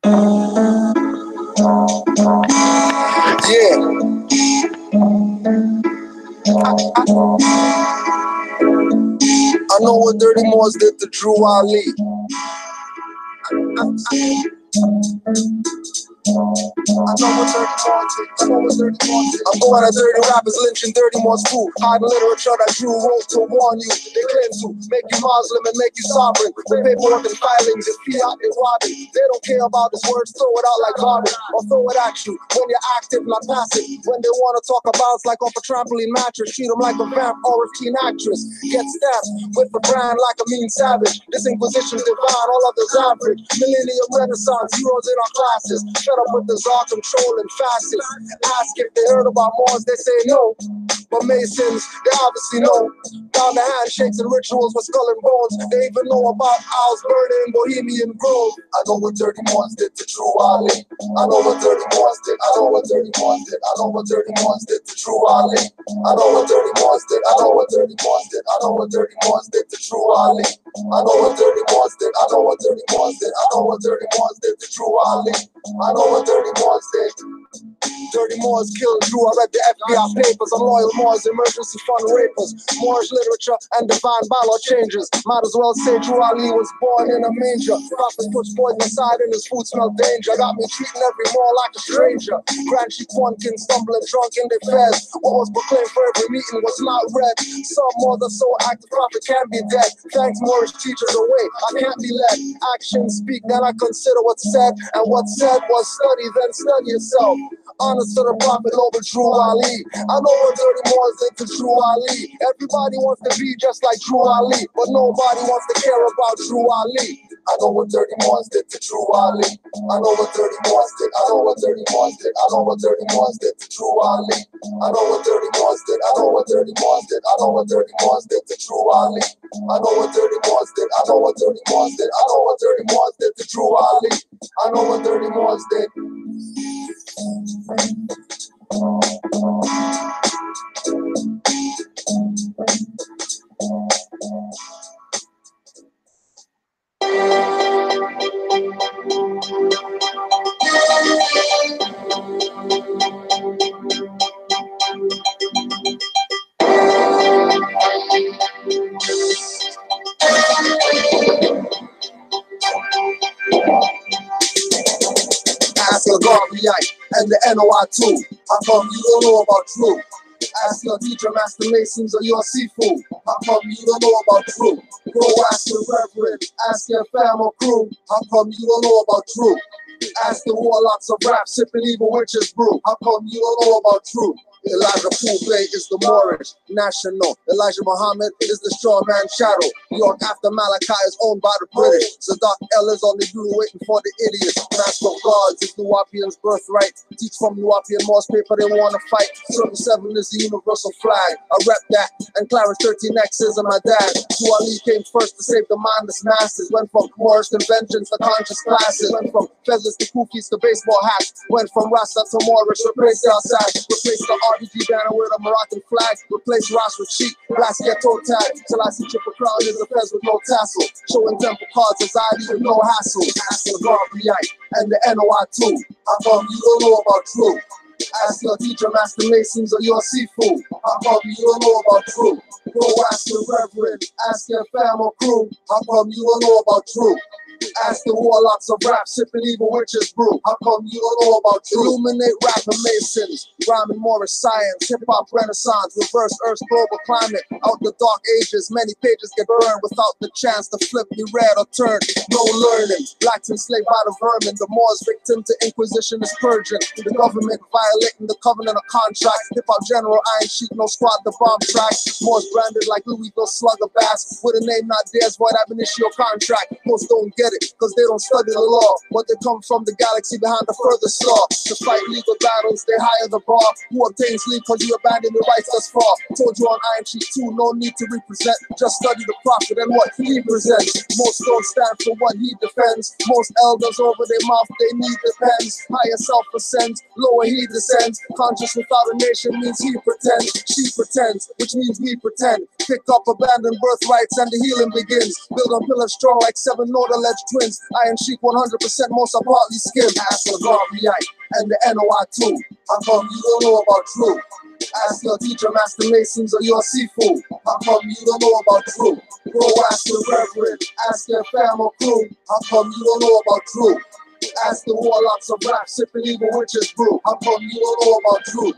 Yeah. I know what Dirty Moors did to Drew Ali. I know what dirty Moors did. I know what dirty Moors did. I'm going at dirty rappers lynching dirty Moors food. Hiding literature that Drew wrote to warn you. They claim to make you Muslim and make you sovereign. The paperwork and filings and fiat and robbing. They don't care about his words, throw it out like garbage. Or throw it at you when you're active, not passive. When they want to talk about like off a trampoline mattress, treat them like a vamp or a teen actress. Get stabbed with a brand like a mean savage. This inquisition's divine, all others average. Millennium renaissance, heroes in our classes. Fed up with the czar controlling fascists. Ask if they heard about Moors, they say no. But Masons, they obviously know. Down the handshakes and rituals with skull and bones. They even know about Owl's murder in Bohemian Grove. I know what Dirty Moors did to Drew Ali. I know what Dirty Moors did. I know what Dirty Moors did. I know what Dirty Moors did to Drew Ali. I know what Dirty Moors did. I know what Dirty Moors did. I know what Dirty Moors did to Drew Ali. I know what Dirty Moors did. I know what Dirty Moors did. I know what Dirty Moors did to Drew Ali. I know what Dirty Moors did. Dirty Moors killed Drew. I read the FBI papers on loyal Moors, emergency fund rapers, Moorish literature and divine ballot changes. Might as well say Drew Ali was born in a manger. Prophets push poison aside and his food smelled danger. Got me treating every Moor like a stranger. Grand Chief One-kin stumbling drunk in their fez. What was proclaimed for every meeting was not read. Some Moors are so active, prophet can't be dead. Thanks Moorish teachers away, I can't be led. Actions speak, then I consider what's said. And what's said was study, then study yourself. Honest to the prophet over Drew Ali. I know what Dirty Moors did to Drew Ali. Everybody wants to be just like Drew Ali, but nobody wants to care about Drew Ali. I know what Dirty Moors did to Drew Ali. I know what Dirty Moors did. I know what Dirty Moors did. I know what Dirty Moors did to Drew Ali. I know what Dirty Moors did. I know what Dirty Moors did. I know what Dirty Moors did to Drew Ali. I know what Dirty Moors did. I know what Dirty Moors did. I know what Dirty Moors did to Drew Ali. I know what Dirty Moors did. Ask a Garveyite and the NOI too. How come you don't know about Drew? Ask your teacher, Master Masons, or your seafood. How come you don't know about Drew? Go ask your reverend, ask your fam or crew. How come you don't know about Drew? Ask the warlocks of rap, sipping evil witches brew. How come you don't know about Drew? Elijah Poole is the Moorish national. Elijah Muhammad is the straw man shadow. New York after Malachi is owned by the British. Zadok El is on the blue waiting for the idiots. Master of gods is Nuwapian's birthright. Teach from Nuwapian Morse paper they want to fight. Circle 7 is the universal flag. I rep that. And Clarence 13X is my dad. Drew Ali came first to save the mindless masses. Went from Moorish conventions to conscious classes. Went from feathers to kookies to baseball hats. Went from Rasta to Moorish. Replace the outside. Replace the RBG banner with a Moroccan flag. Replace Ross with sheep. Blast ghetto tag. Till I see triple crown is a fez with no tassel. Showing temple cards anxiety with no hassle. Ask the Garveyite and the NOI too. How come you don't know about Drew? Ask your teacher, Master Masons, or your seafood. How come you don't know about Drew? Go ask your reverend, ask your fam or crew. How come you don't know about Drew? Ask the warlocks of rap, sipping evil witches brew. How come you don't know about Drew? Illuminate rap and Masons, rhyming Moorish science, hip-hop renaissance, reverse Earth's global climate. Out the dark ages, many pages get burned without the chance to flip, be read or turn. No learning, blacks enslaved by the vermin. The Moors victim to Inquisition is purging. The government violating the covenant of contract. Hip-hop general, iron sheet, no squad, the bomb track. Moors branded like Louisville slugger bass. With a name not theirs, void ab initio contract. Most don't get it, cause they don't study the law. But they come from the galaxy behind the furthest star. To fight legal battles, they hire the bar. Who obtains leave cause you abandoned your rights thus far. Told you on Iron Sheet 2, no need to represent. Just study the prophet and what he presents. Most don't stand for what he defends. Most elders over their mouth, they need the pens. Higher self ascends, lower he descends. Conscious without a nation means he pretends. She pretends, which means we pretend. Pick up abandoned birthrights and the healing begins. Build on pillars strong like 7 Northern-alleged twins. Iron Sheik 100%, most are partly skin. Ask the Garveyite and the NOI too. How come you don't know about truth? Ask your teacher, Master Masons, or your seafood. How come you don't know about truth? Go ask your reverend, ask your fam or crew. How come you don't know about truth? Ask the warlocks of rap, sipping evil witches brew. How come you don't know about truth?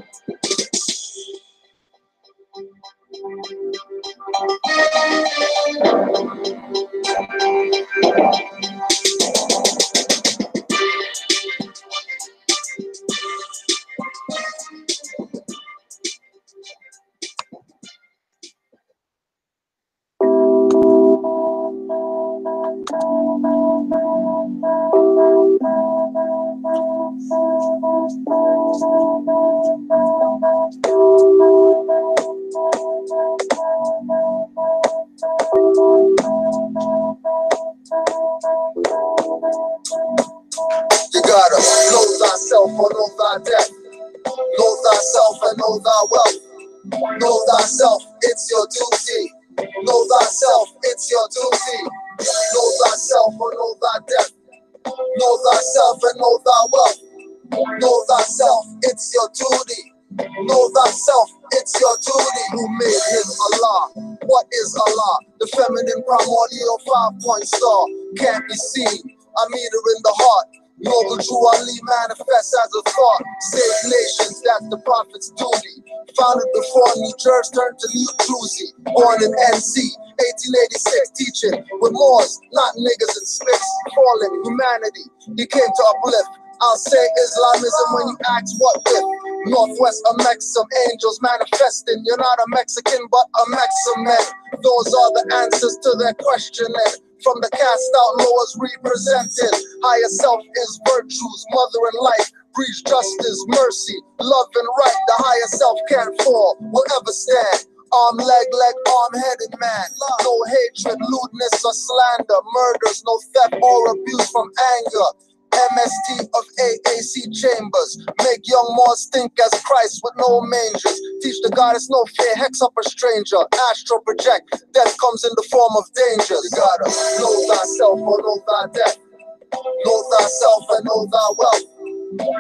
You gotta know thyself or know thy death. Know thyself and know thy wealth. Know thyself, it's your duty. Know thyself, it's your duty. Know thyself or know thy death. Know thyself and know thy wealth. Know thyself, it's your duty. Know thyself, it's your duty. Who made him Allah? What is Allah? The feminine primordial 5-point star. Can't be seen, a meter in the heart. Noble true Ali manifests as a thought. Save nations, that's the prophet's duty. Founded before New Jersey turned to New Jersey. Born in NC, 1886, teaching with Moors, not niggas and slicks. Fallen humanity, he came to uplift. I'll say Islamism when you ask what with. Northwest of Mexican angels manifesting. You're not a Mexican but a Mexican. Those are the answers to their questioning. From the cast out lowers represented. Higher self is virtues, mother and life. Preach justice, mercy, love and right. The higher self can't fall, will ever stand. Arm, leg, arm-headed man. No hatred, lewdness or slander. Murders, no theft or abuse from anger. MST of AAC chambers. Make young Moors think as Christ with no mangers. Teach the goddess no fear, hex up a stranger. Astro project, death comes in the form of dangers. You gotta know thyself or know thy death. Know thyself and know thy wealth.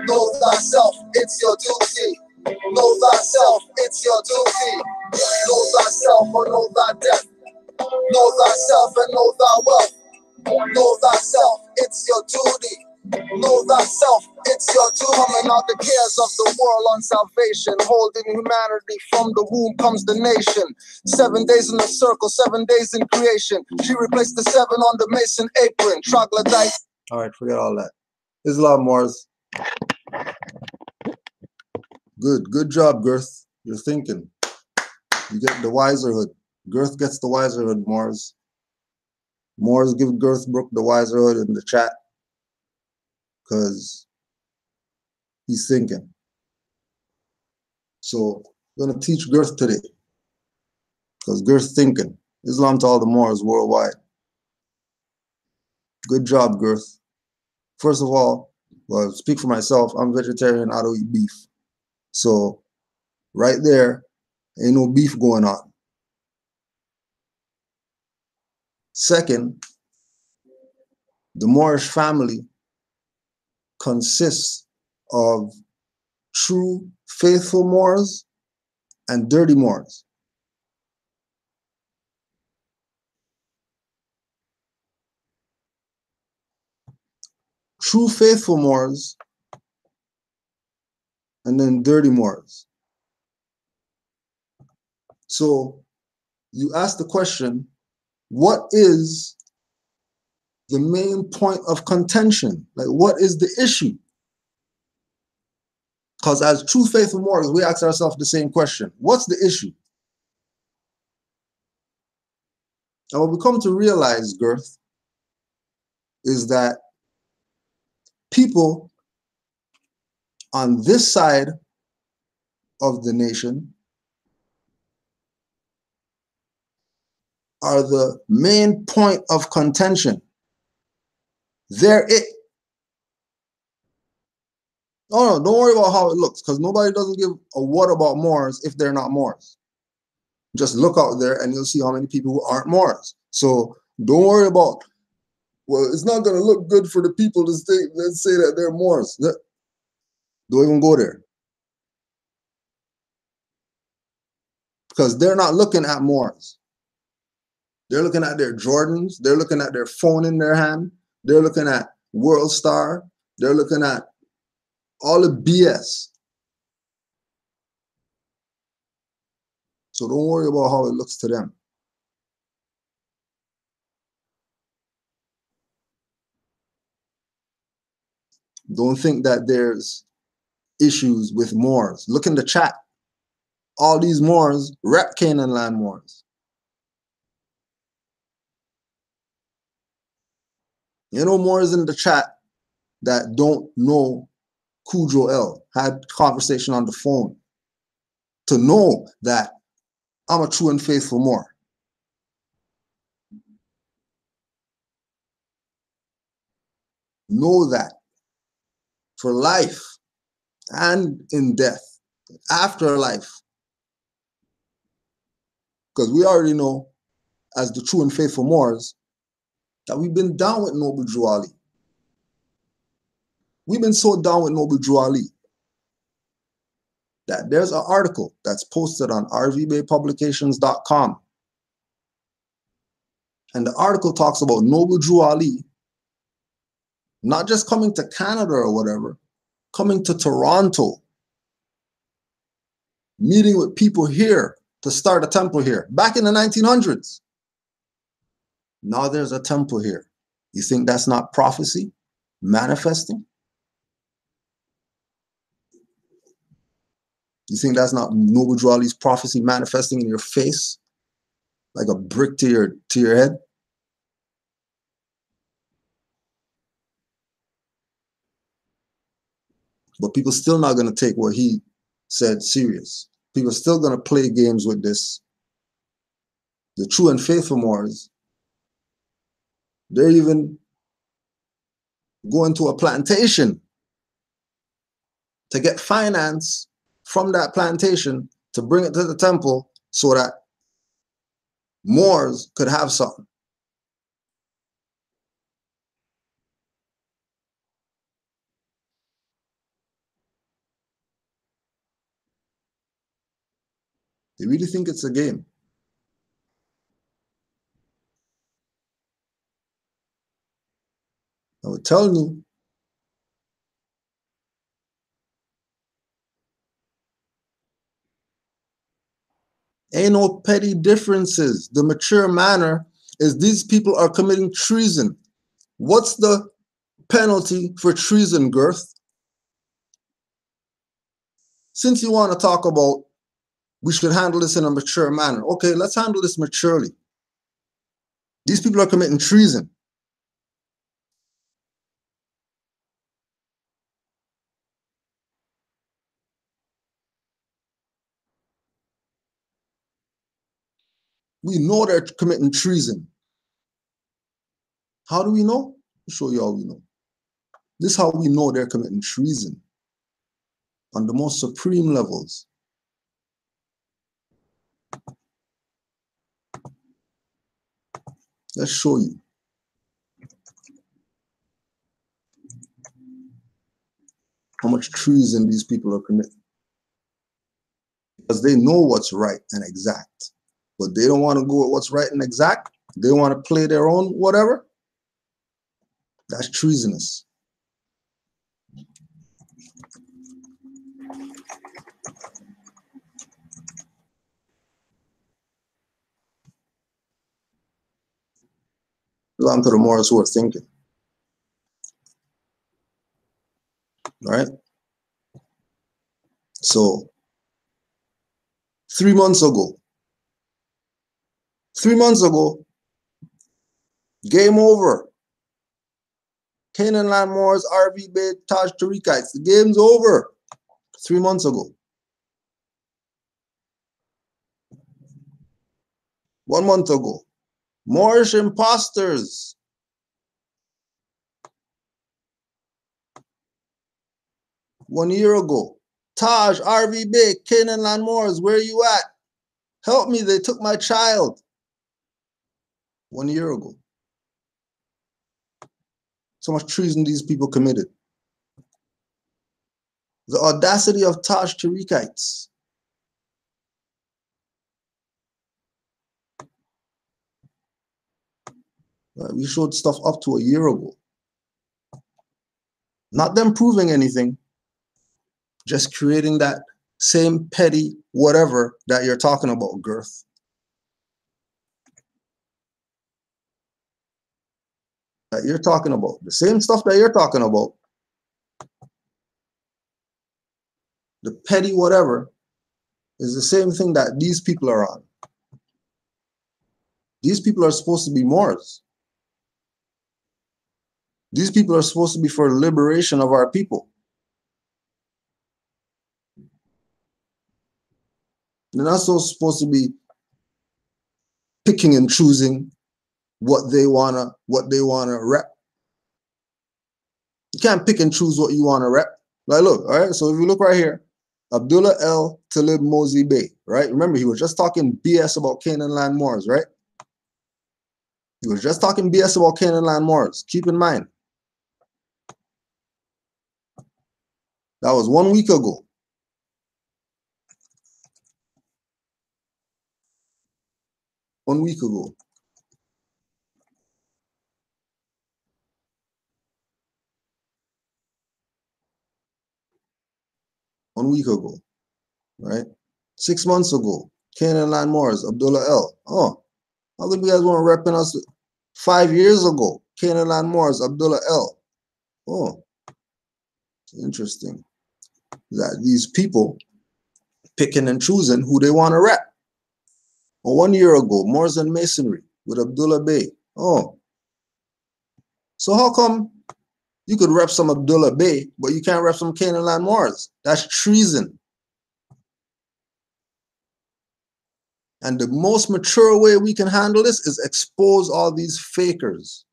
Know thyself, it's your duty. Know thyself, it's your duty. Know thyself or know thy death. Know thyself and know thy wealth. Know thyself, it's your duty. Know thyself, it's your duty. Coming out the cares of the world on salvation. Holding humanity from the womb comes the nation. 7 days in the circle, 7 days in creation. She replaced the 7 on the Mason apron. Troglodyte. All right, forget all that. Islam Moors. Good job, Girth. You're thinking. You get the wiserhood. Girth gets the wiserhood, Moors. Moors give Girth Brook the wiserhood in the chat. Because he's thinking. So I'm going to teach Girth today. Because Girth's thinking. Islam to all the Moors worldwide. Good job, Girth. First of all, well, speak for myself. I'm vegetarian. I don't eat beef. So right there, ain't no beef going on. Second, the Moorish family consists of true faithful Moors and dirty Moors. True faithful Moors and then dirty Moors. So you ask the question, what is the main point of contention? Like, what is the issue? Because as true faithful Moors, we ask ourselves the same question. What's the issue? And what we come to realize, Girth, is that people on this side of the nation are the main point of contention. They're it. No, don't worry about how it looks, because nobody doesn't give a what about Moors if they're not Moors. Just look out there and you'll see how many people who aren't Moors. So don't worry about, well, it's not going to look good for the people to say, let's say that they're Moors. Don't even go there. Because they're not looking at Moors. They're looking at their Jordans. They're looking at their phone in their hand. They're looking at World Star. They're looking at all the BS. So don't worry about how it looks to them. Don't think that there's issues with Moors. Look in the chat. All these Moors rep Canaanland Moors. You know Moors in the chat that don't know Cujo L, had conversation on the phone to know that I'm a true and faithful Moor. Know that for life and in death, afterlife. Because we already know, as the true and faithful Moors, that we've been down with Noble Drew Ali. We've been so down with Noble Drew Ali that there's an article that's posted on rvbaypublications.com. And the article talks about Noble Drew Ali not just coming to Canada or whatever, coming to Toronto, meeting with people here to start a temple here, back in the 1900s. Now there's a temple here. You think that's not prophecy manifesting? You think that's not Noble Drew Ali's prophecy manifesting in your face like a brick to your head? But people still not going to take what he said serious. People are still going to play games with this. The true and faithful Moors, they're even going to a plantation to get finance from that plantation to bring it to the temple so that Moors could have something. They really think it's a game. I was telling you, ain't no petty differences. The mature manner is these people are committing treason. What's the penalty for treason, Girth? Since you want to talk about we should handle this in a mature manner, okay, let's handle this maturely. These people are committing treason. We know they're committing treason. How do we know? I'll show you how we know. This is how we know they're committing treason on the most supreme levels. Let's show you. How much treason these people are committing. Because they know what's right and exact. But they don't want to go with what's right and exact. They want to play their own whatever. That's treasonous. Belong to the Moors who are thinking. All right? So, 3 months ago, game over. Canaanland Moors, RV Bay, Taj Tariqites. The game's over 3 months ago. 1 month ago. Moorish imposters. One year ago. Taj, RV Bay, Canaanland Moors, where are you at? Help me, they took my child 1 year ago. So much treason these people committed. The audacity of Taj Tariqites. We showed stuff up to a year ago. Not them proving anything, just creating that same petty whatever that you're talking about, Girth. That you're talking about. The same stuff that you're talking about. The petty whatever is the same thing that these people are on. These people are supposed to be Moors. These people are supposed to be for the liberation of our people. They're not so supposed to be picking and choosing what they wanna rep. You can't pick and choose what you wanna rep. Like, look, all right. So if you look right here, Abdullah El Talib Mozi Bey, right? Remember, he was just talking BS about Canaanland Moors, right? He was just talking BS about Canaanland Moors. Keep in mind, that was 1 week ago. One week ago. Right? 6 months ago, Canaanland Moors, Abdullah El. Oh, how come you guys weren't repping us 5 years ago? Canaanland Moors, Abdullah El. Oh, interesting. That these people picking and choosing who they want to rep. Or 1 year ago, Moors and Masonry with Abdullah Bey. Oh, so how come you could rep some Abdullah Bey, but you can't rep some Canaanland Moors? That's treason. And the most mature way we can handle this is expose all these fakers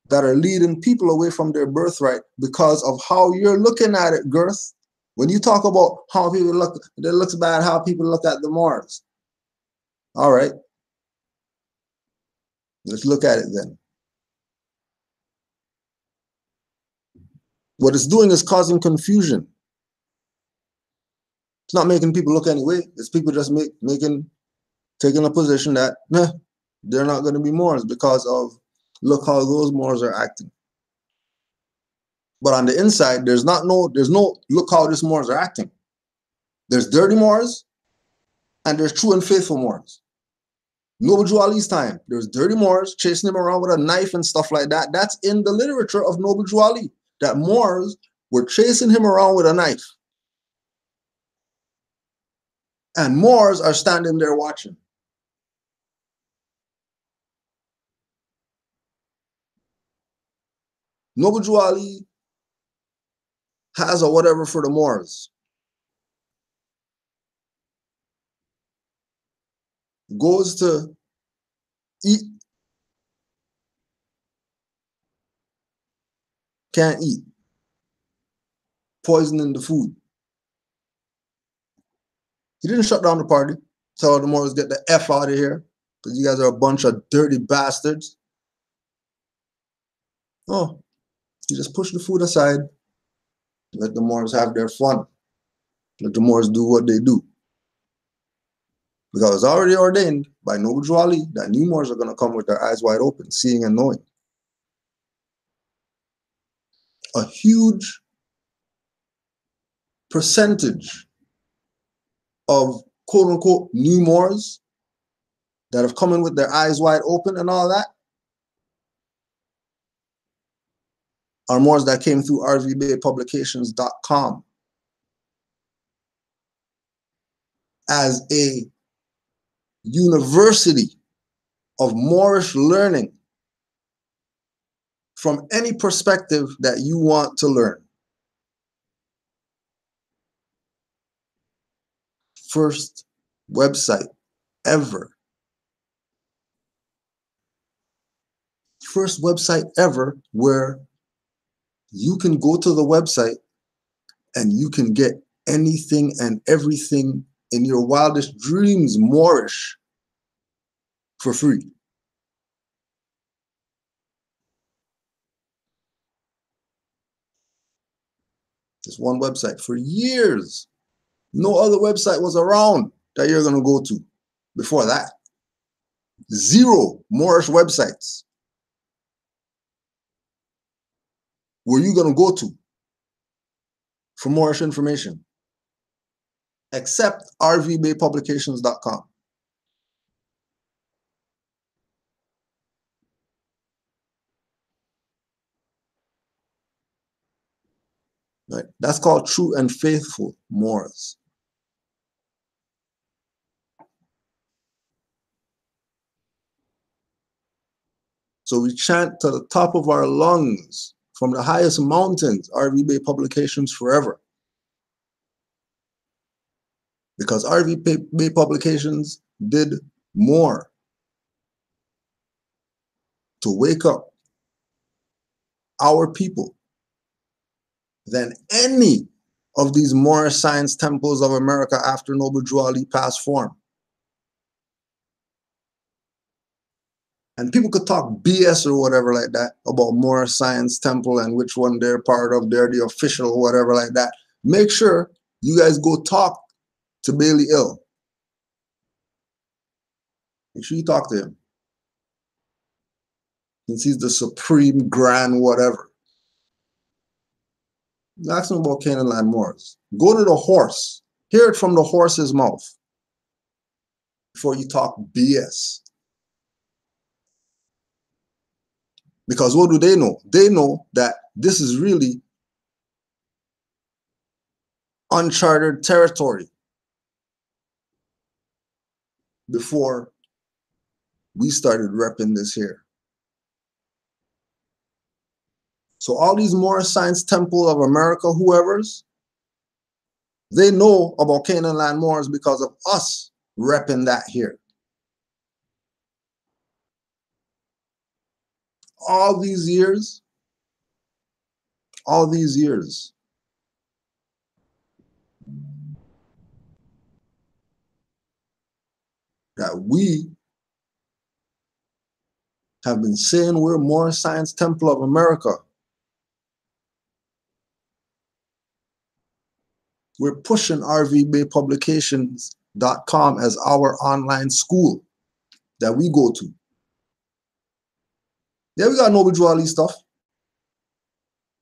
that are leading people away from their birthright because of how you're looking at it, Girth. When you talk about how people look, it looks bad how people look at the Moors. All right. Let's look at it then. What it's doing is causing confusion. It's not making people look anyway. It's people just taking a position that they're not going to be Moors because of look how those Moors are acting. But on the inside, there's no look how these Moors are acting. There's dirty Moors and there's true and faithful Moors. Noble Jew Ali's time, there's dirty Moors chasing him around with a knife and stuff like that. That's in the literature of Noble Jew Ali, that Moors were chasing him around with a knife. And Moors are standing there watching. Noble Jew Ali has a whatever for the Moors. Goes to eat, can't eat, poisoning the food. He didn't shut down the party, tell the Moors get the F out of here because you guys are a bunch of dirty bastards. Oh, he just pushed the food aside, let the Moors have their fun, let the Moors do what they do. Because it's already ordained by Noble Jew Ali that new Moors are going to come with their eyes wide open, seeing and knowing. A huge percentage of quote-unquote new Moors that have come in with their eyes wide open and all that are Moors that came through rvbaypublications.com as a university of Moorish learning from any perspective that you want to learn. First website ever. First website ever where you can go to the website and you can get anything and everything in your wildest dreams Moorish for free. Just one website for years. No other website was around that you're going to go to before that. 0 Moorish websites were you going to go to for Moorish information, except rvbaypublications.com. Right? That's called true and faithful Moors. So we chant to the top of our lungs from the highest mountains, RV Bay Publications forever. Because RV Bay Publications did more to wake up our people than any of these Moorish science temples of America after Noble Drew Ali passed form. And people could talk BS or whatever like that about Moorish Science Temple and which one they're part of, they're the official or whatever like that. Make sure you guys go talk to Bailey Ill. Make sure you talk to him. Since he's the supreme grand whatever. Ask him about Canaanland Moors. Go to the horse. Hear it from the horse's mouth before you talk BS. Because what do they know? They know that this is really uncharted territory before we started repping this here. So all these Moorish Science Temple of America, whoever's, they know about Canaanland Moors because of us repping that here. All these years, that we have been saying we're Moorish Science Temple of America. We're pushing rvbaypublications.com as our online school that we go to. Yeah, we got Noble Drew Ali stuff.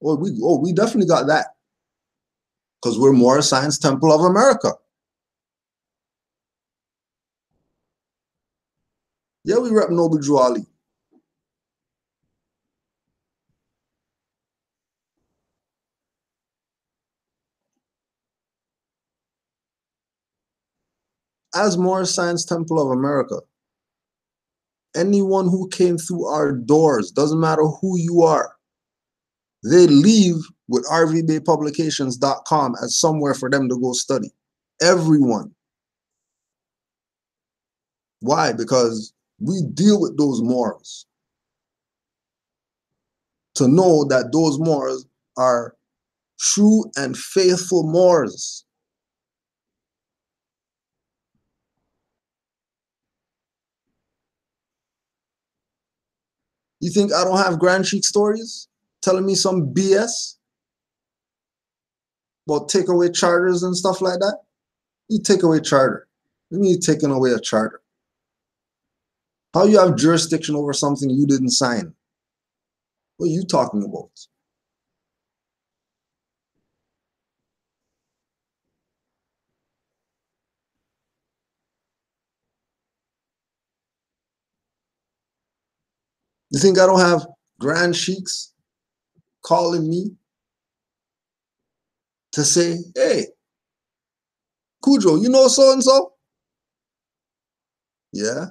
We definitely got that. Because we're Moorish Science Temple of America. Yeah, we rep Noble Drew Ali. As Moorish Science Temple of America, anyone who came through our doors, doesn't matter who you are, they leave with rvbaypublications.com as somewhere for them to go study. Everyone. Why? Because we deal with those Moors. To know that those Moors are true and faithful Moors. You think I don't have Grand Sheik stories telling me some BS about takeaway charters and stuff like that? You take away charter. What do you mean you're taking away a charter? How you have jurisdiction over something you didn't sign? What are you talking about? You think I don't have Grand Sheiks calling me to say, hey, Cujo, you know so-and-so? Yeah.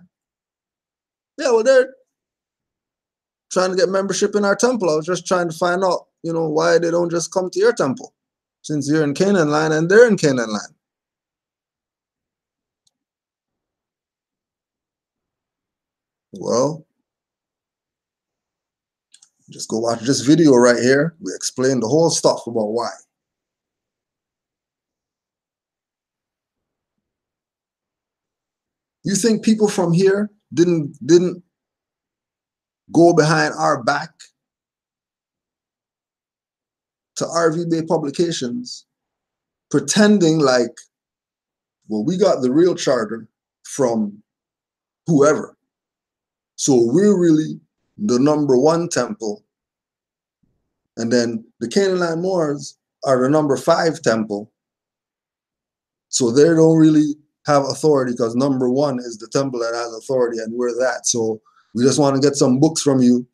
Yeah, well, they're trying to get membership in our temple. I was just trying to find out, why they don't just come to your temple, since you're in Canaanland and they're in Canaanland. Well, just go watch this video right here. We explain the whole stuff about why. You think people from here didn't go behind our back to RV Bay Publications, pretending like, well, we got the real charter from whoever, so we're really the #1 temple, and then the Canaanland Moors are the #5 temple, so they don't really have authority because #1 is the temple that has authority, and we're that. So we just want to get some books from you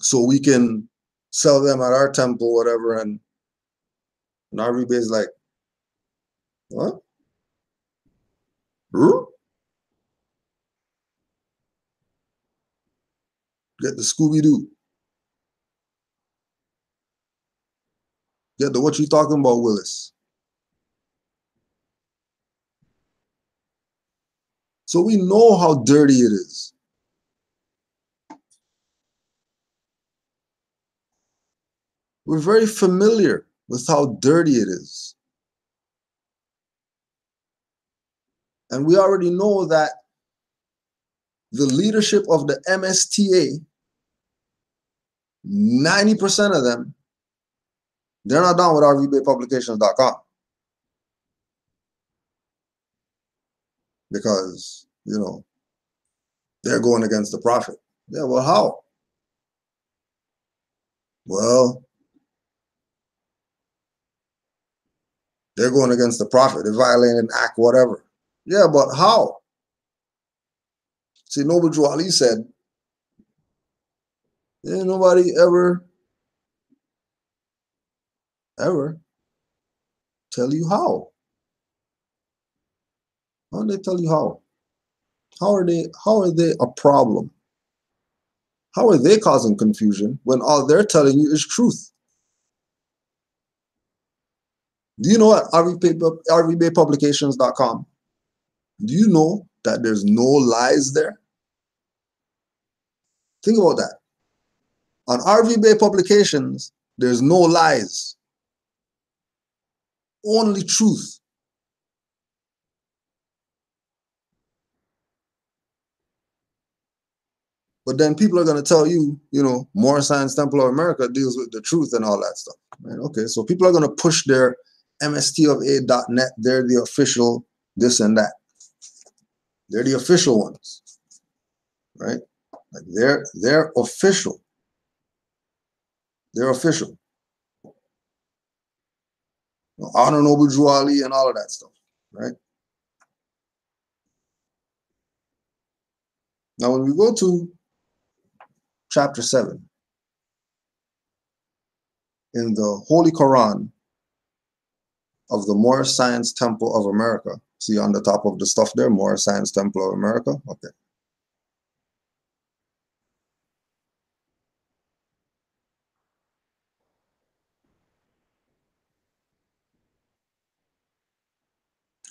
so we can sell them at our temple, whatever. And RV Bay is like, what? Get the Scooby-Doo. Get the what you talking about, Willis. So we know how dirty it is. We're very familiar with how dirty it is. And we already know that the leadership of the MSTA, 90% of them, they're not down with RVBaypublications.com. Because, you know, they're going against the prophet. Yeah, well, how? Well, they're going against the prophet. They're violating an act, whatever. Yeah, but how? See, Noble Drew Ali said, ain't nobody ever tell you how. How do they tell you how? How are they a problem? How are they causing confusion when all they're telling you is truth? Do you know at RVBaypublications.com, do you know that there's no lies there? Think about that. On RV Bay Publications, there's no lies. Only truth. But then people are going to tell you, you know, Moorish Science Temple of America deals with the truth and all that stuff. Right? Okay, so people are going to push their mstofa.net. They're the official this and that. They're the official ones, right? Like they're official. They're official. Honor Noble Drew Ali and all of that stuff, right? Now, when we go to chapter 7 in the Holy Quran of the Moorish Science Temple of America, see on the top of the stuff there, Moorish Science Temple of America, okay.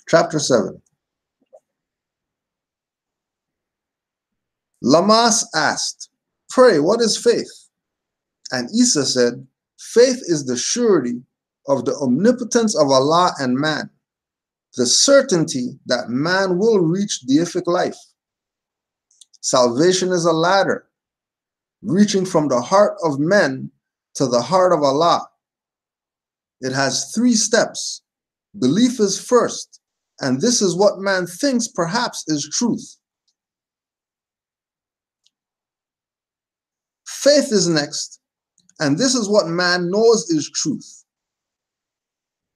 Chapter 7. Lamas asked, pray, what is faith? And Isa said, faith is the surety of the omnipotence of Allah and man, the certainty that man will reach deific life. Salvation is a ladder, reaching from the heart of men to the heart of Allah. It has 3 steps. Belief is first, and this is what man thinks perhaps is truth. Faith is next, and this is what man knows is truth.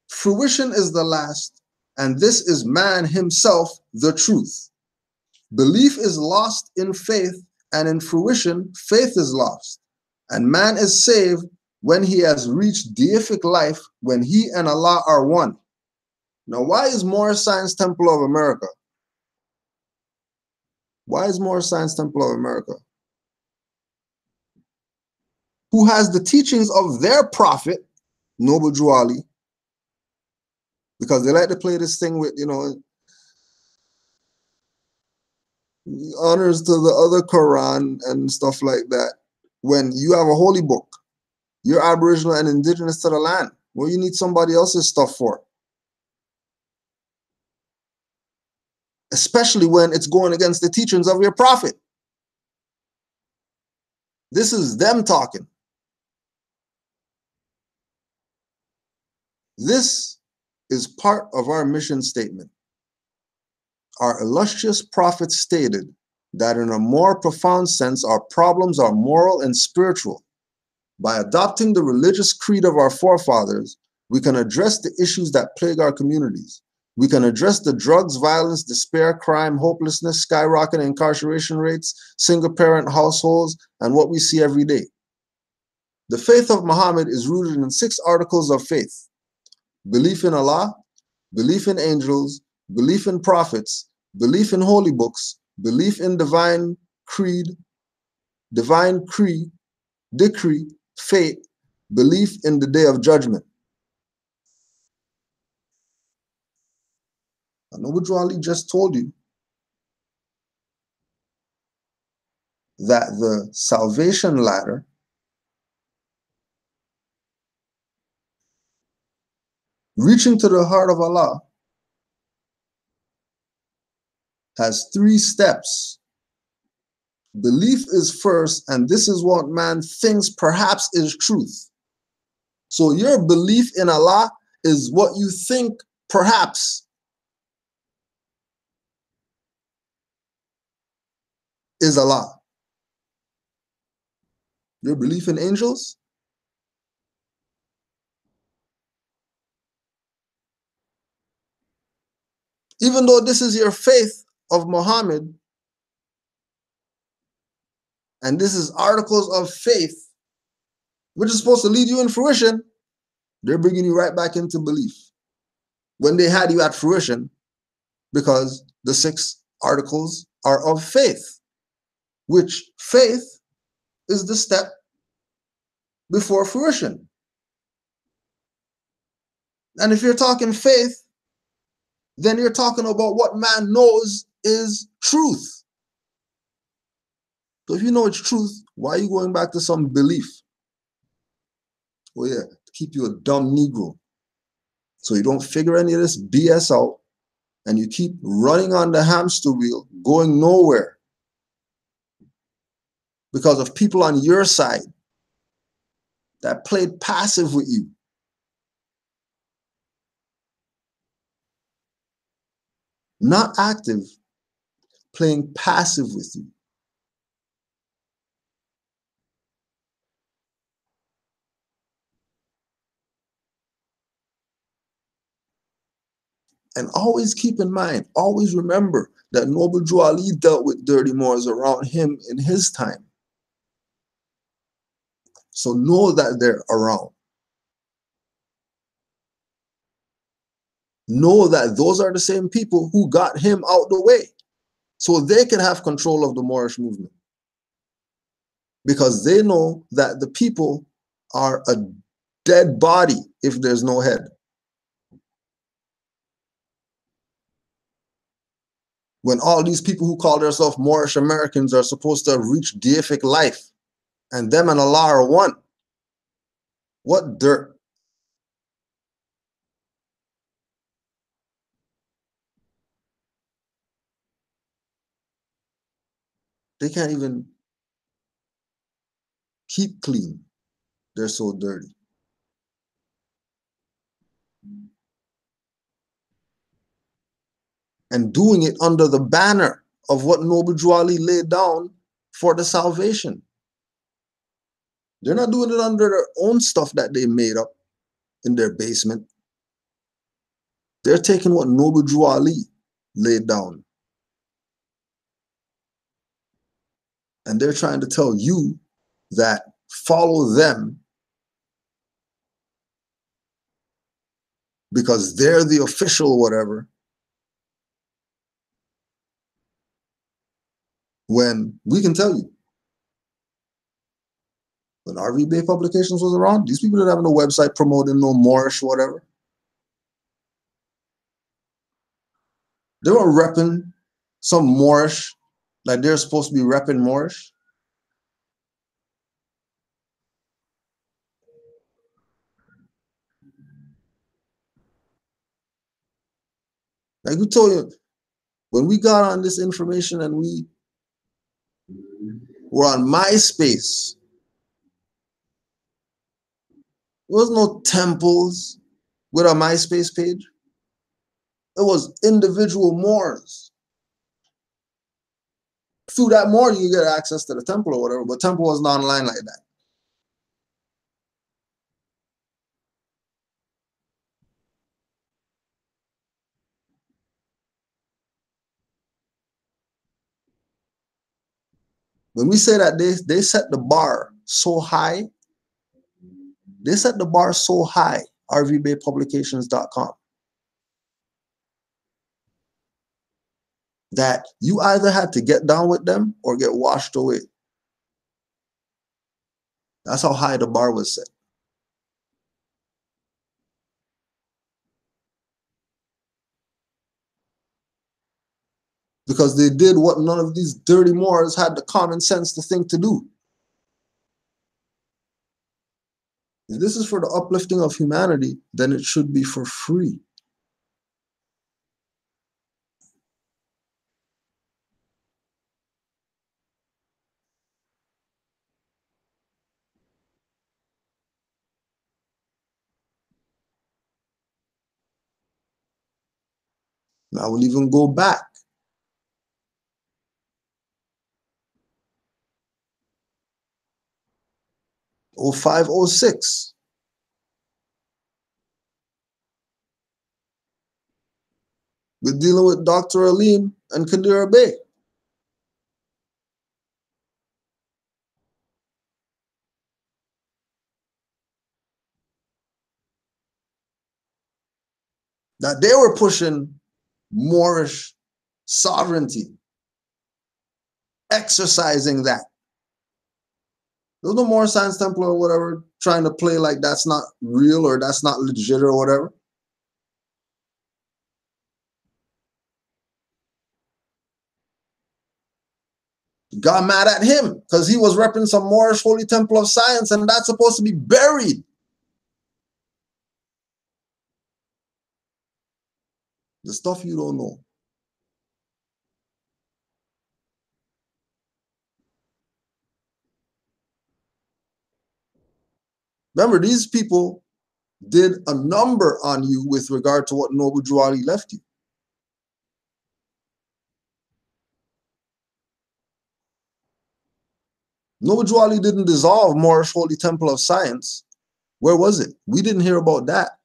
Fruition is the last, and this is man himself, the truth. Belief is lost in faith, and in fruition, faith is lost. And man is saved when he has reached deific life, when he and Allah are one. Now, why is Moorish Science Temple of America? Why is Moorish Science Temple of America, who has the teachings of their prophet, Noble Drew Ali, because they like to play this thing with, you know, honors to the other Quran and stuff like that. When you have a holy book, you're Aboriginal and indigenous to the land. What do you need somebody else's stuff for? especially when it's going against the teachings of your prophet. This is them talking. This is part of our mission statement. Our illustrious prophet stated that in a more profound sense, our problems are moral and spiritual. By adopting the religious creed of our forefathers, we can address the issues that plague our communities. We can address the drugs, violence, despair, crime, hopelessness, skyrocketing incarceration rates, single-parent households, and what we see every day. The faith of Muhammad is rooted in 6 articles of faith: belief in Allah, belief in angels, belief in prophets, belief in holy books, belief in divine decree, fate, belief in the day of judgment. I know what Ali just told you, that the salvation ladder reaching to the heart of Allah has 3 steps. Belief is first, and this is what man thinks perhaps is truth. So your belief in Allah is what you think perhaps is Allah. Your belief in angels, even though this is your faith of Muhammad, and this is articles of faith, which is supposed to lead you in fruition, they're bringing you right back into belief when they had you at fruition, because the 6 articles are of faith, which faith is the step before fruition. And if you're talking faith, then you're talking about what man knows is truth. So if you know it's truth, why are you going back to some belief? Oh yeah, to keep you a dumb Negro. So you don't figure any of this BS out, and you keep running on the hamster wheel, going nowhere, because of people on your side that played passive with you. Not active, playing passive with you. And always keep in mind, always remember that Noble Drew Ali dealt with dirty Moors around him in his time. So know that they're around. Know that those are the same people who got him out the way, so they can have control of the Moorish movement. Because they know that the people are a dead body if there's no head. When all these people who call themselves Moorish Americans are supposed to have reached deific life, and them and Allah are one. What dirt? They can't even keep clean. They're so dirty. And doing it under the banner of what Noble Drew Ali laid down for the salvation. They're not doing it under their own stuff that they made up in their basement. They're taking what Noble Drew Ali laid down. And they're trying to tell you that follow them because they're the official whatever, when we can tell you, when RV Bay Publications was around, these people didn't have no website promoting no Moorish whatever. They were repping some Moorish, like they're supposed to be repping Moorish. Like who told you? When we got on this information and we were on MySpace, there was no temples with a MySpace page. It was individual Moors. Through that Moor, you get access to the temple or whatever, but temple wasn't online like that. When we say that they set the bar so high, they set the bar so high, rvbaypublications.com, that you either had to get down with them or get washed away. That's how high the bar was set. Because they did what none of these dirty Moors had the common sense to think to do. If this is for the uplifting of humanity, then it should be for free. I will even go back. '05, '06. We're dealing with Dr. Alim and Kadira Bey. That they were pushing Moorish sovereignty, exercising that. There's no more Science Temple or whatever trying to play like that's not real or that's not legit or whatever. Got mad at him because he was repping some Moorish Holy Temple of Science, and that's supposed to be buried. The stuff you don't know. Remember, these people did a number on you with regard to what Noble Drew Ali left you. Noble Drew Ali didn't dissolve Moorish Holy Temple of Science. Where was it? We didn't hear about that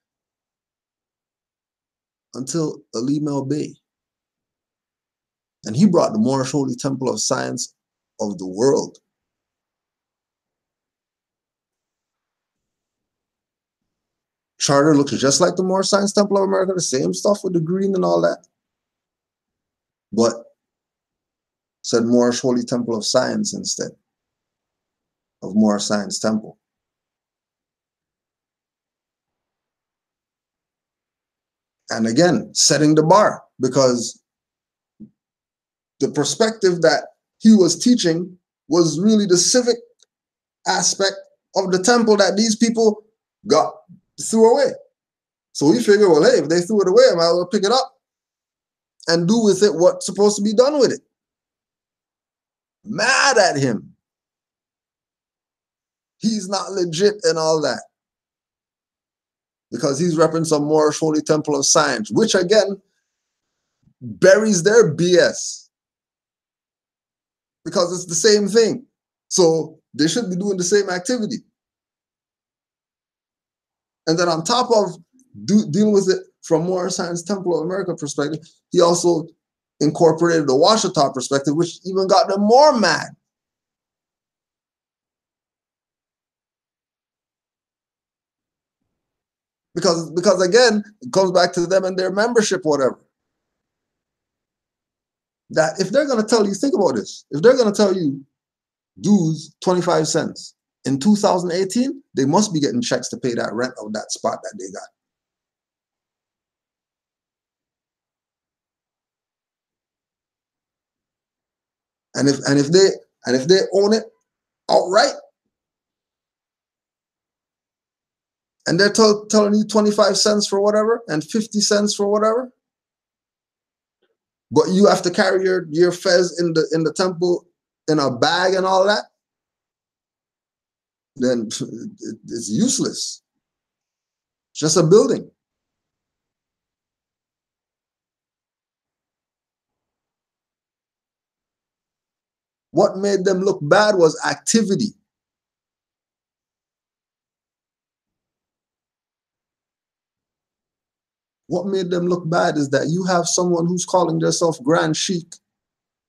until Alim El Bey. And he brought the Moorish Holy Temple of Science of the world. Charter looks just like the Moorish Science Temple of America, the same stuff with the green and all that. But said Moorish Holy Temple of Science instead of Moorish Science Temple. And again, setting the bar, because the perspective that he was teaching was really the civic aspect of the temple that these people threw away. So we figured, well, hey, if they threw it away, I might as well pick it up and do with it what's supposed to be done with it. Mad at him. He's not legit and all that. Because he's repping some Moorish Holy Temple of Science, which again buries their BS. Because it's the same thing. So they should be doing the same activity. And then on top of dealing with it from Moorish Science Temple of America perspective, he also incorporated the Washita perspective, which even got them more mad. Because again, it comes back to them and their membership, whatever. That if they're going to tell you, think about this, if they're going to tell you dues 25 cents, in 2018, they must be getting checks to pay that rent of that spot that they got. And if they own it outright, and they're telling you 25 cents for whatever and 50 cents for whatever, But you have to carry your fez in the temple in a bag and all that, then it's useless. It's just a building. What made them look bad was activity. What made them look bad is that you have someone who's calling themselves Grand Sheikh,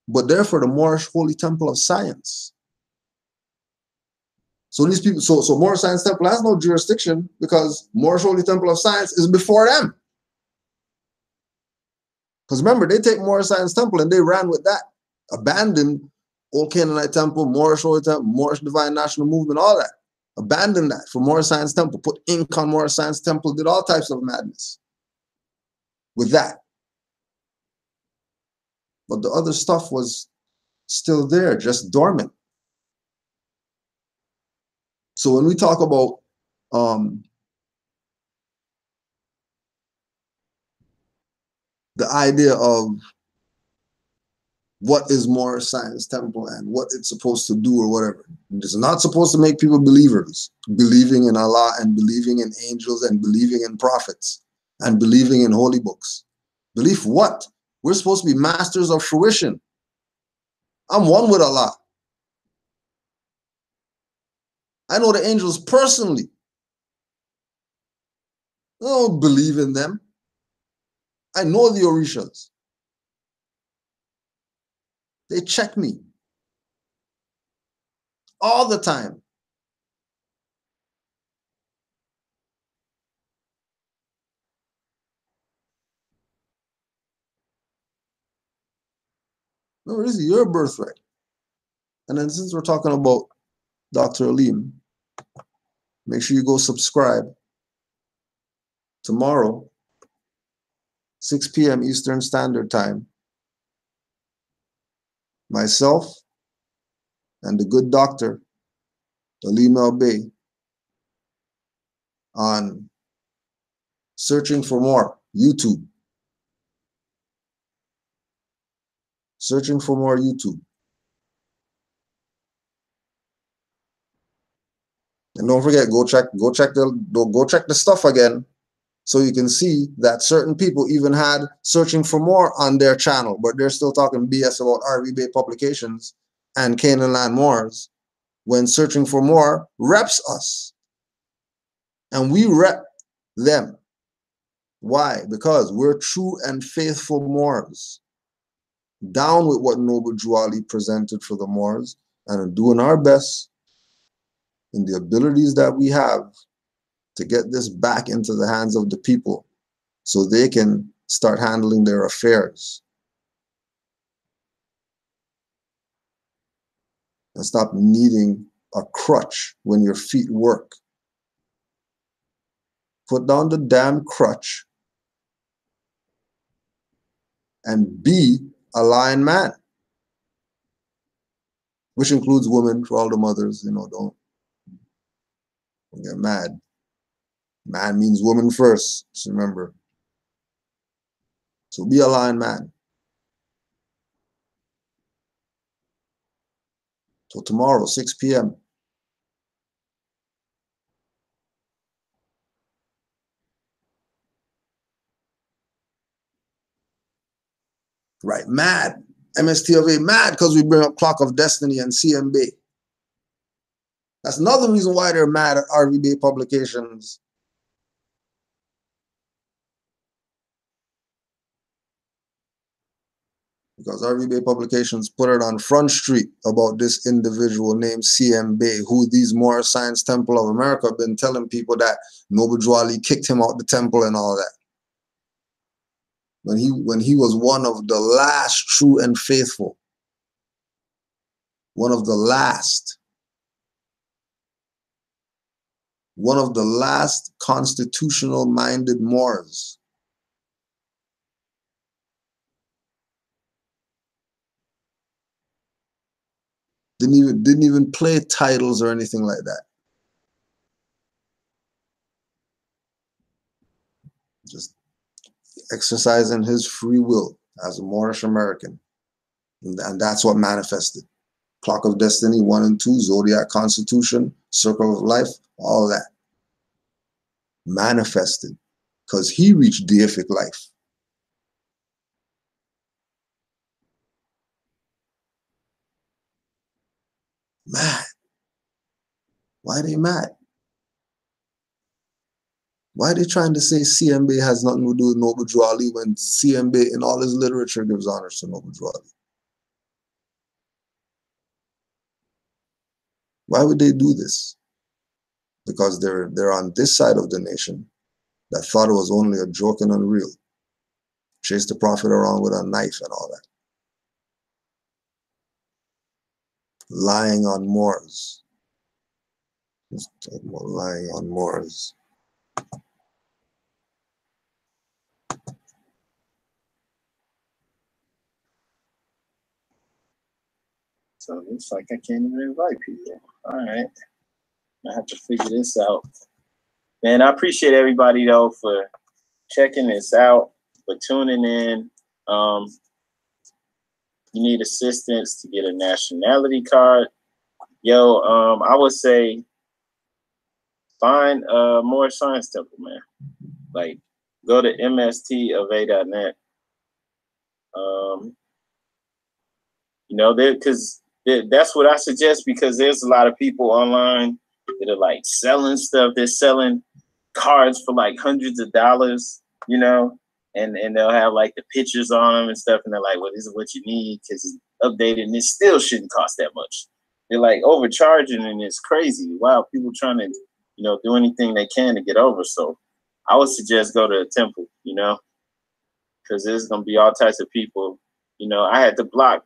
but they're for the Moorish Holy Temple of Science. So these people, so Moorish Science Temple has no jurisdiction because Moorish Holy Temple of Science is before them. Because remember, they take Moorish Science Temple and they ran with that, abandoned Old Canaanite Temple, Moorish Holy Temple, Moorish Divine National Movement, all that. Abandoned that for Moorish Science Temple, put ink on Moorish Science Temple, did all types of madness with that. But the other stuff was still there, just dormant. So when we talk about the idea of what is Moorish Science Temple and what it's supposed to do or whatever, it's not supposed to make people believers, believing in Allah and believing in angels and believing in prophets and believing in holy books. Belief what? We're supposed to be masters of fruition. I'm one with Allah. I know the angels personally. I don't believe in them. I know the Orishas. They check me all the time. No, this is your birthright. And then since we're talking about Dr. Aleem, make sure you go subscribe. Tomorrow, 6 p.m. Eastern Standard Time, myself and the good doctor, Aleem El-Bey, on Searching for More, YouTube. Searching for More, YouTube. And don't forget, go check the stuff again, so you can see that certain people even had Searching for More on their channel, but they're still talking BS about RV Bay Publications and Canaanland Moors, when Searching for More reps us. And we rep them. Why? Because we're true and faithful Moors, down with what Noble Drew Ali presented for the Moors, and are doing our best in the abilities that we have to get this back into the hands of the people so they can start handling their affairs and stop needing a crutch when your feet work. Put down the damn crutch and be a lion man, which includes women, for all the mothers, don't get mad. Man means woman first, just remember. So be a lion man. So tomorrow, 6 p.m. Right, mad. MSTFA mad because we bring up Clock of Destiny and CMB. That's another reason why they're mad at RV Bay Publications. Because RV Bay Publications put it on Front Street about this individual named CM Bay, who these Moorish Science Temple of America have been telling people that Noble Drew Ali kicked him out the temple and all that. When he was one of the last true and faithful. One of the last constitutional-minded Moors. Didn't even play titles or anything like that. Just exercising his free will as a Moorish American. And that's what manifested. Clock of Destiny 1 and 2, Zodiac Constitution, Circle of Life, all that manifested because he reached deific life. Mad. Why are they mad? Why are they trying to say CMB has nothing to do with Noble Drew Ali when CMB in all his literature gives honors to Noble Drew Ali? Why would they do this? Because they're on this side of the nation that thought it was only a joke and unreal. Chased the prophet around with a knife and all that. Lying on Moors. Let's talk about lying on Moors. So it looks like I can't even invite people. All right. I have to figure this out. Man, I appreciate everybody, though, for checking this out, for tuning in. You need assistance to get a nationality card. Yo, I would say find a Moorish Science Temple, man. Like, go to mstofA.net. You know, because that's what I suggest, because there's a lot of people online that are like selling stuff. They're selling cards for like hundreds of dollars, you know, and they'll have like the pictures on them and stuff. And they're like, well, this is what you need because it's updated and it still shouldn't cost that much. They're like overcharging and it's crazy. Wow, people trying to, you know, do anything they can to get over. So I would suggest go to a temple, you know, because there's going to be all types of people. You know, I had to block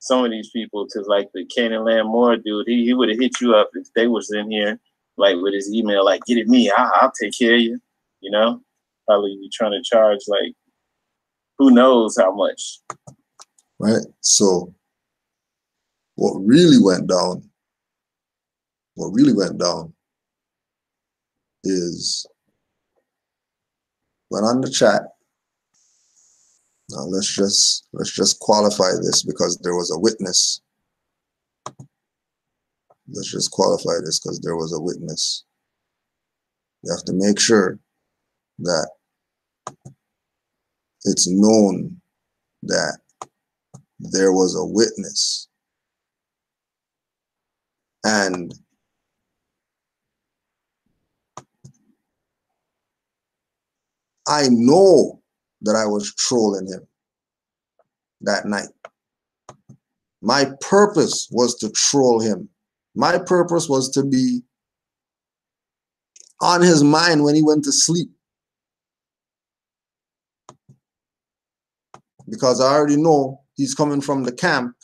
some of these people because like the Canaanland Moor dude, he would have hit you up if they was in here, like with his email, like, get at me, I'll take care of you, you know? Probably be trying to charge like, who knows how much. Right, so what really went down is went on the chat. Now let's just qualify this because there was a witness. Let's just qualify this because there was a witness. You have to make sure that it's known that there was a witness. And I know that I was trolling him that night. My purpose was to troll him. My purpose was to be on his mind when he went to sleep. Because I already know he's coming from the camp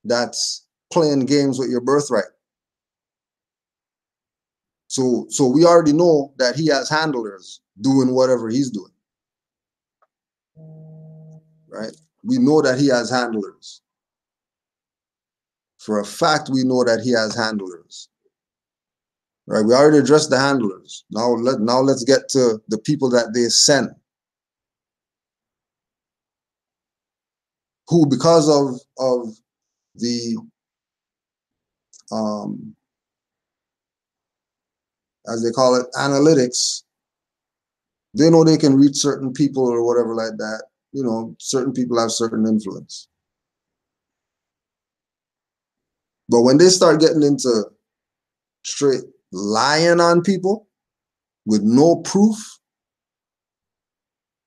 that's playing games with your birthright. So we already know that he has handlers doing whatever he's doing. Right? We know that he has handlers. For a fact, we know that he has handlers. Right? We already addressed the handlers. Now let's get to the people that they send. Who, because of the as they call it, analytics, they know they can reach certain people or whatever like that. You know, certain people have certain influence. But when they start getting into straight lying on people with no proof,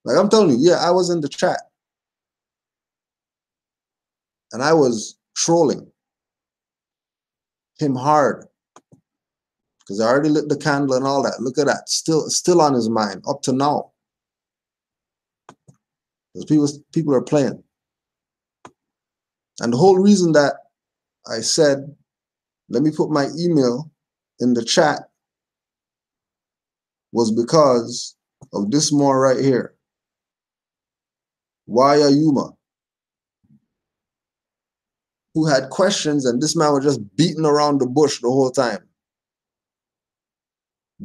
like I'm telling you, yeah, I was in the chat and I was trolling him hard because I already lit the candle and all that. Look at that, still on his mind up to now. Because people are playing. And the whole reason that I said, let me put my email in the chat was because of this more right here. Waya Yuma, who had questions, and this man was just beating around the bush the whole time.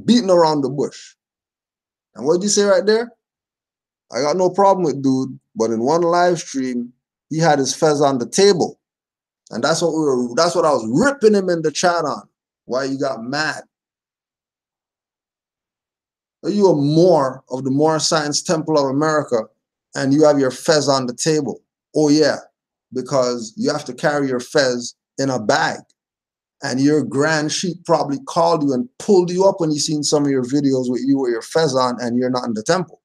Beating around the bush. And what did you say right there? I got no problem with dude, But in one live stream, he had his fez on the table. And that's what I was ripping him in the chat on. Why you got mad? Are you a Moor of the Moorish Science Temple of America and you have your fez on the table? Oh yeah, because you have to carry your fez in a bag. And your grand sheik probably called you and pulled you up when you seen some of your videos with you with your fez on and you're not in the temple.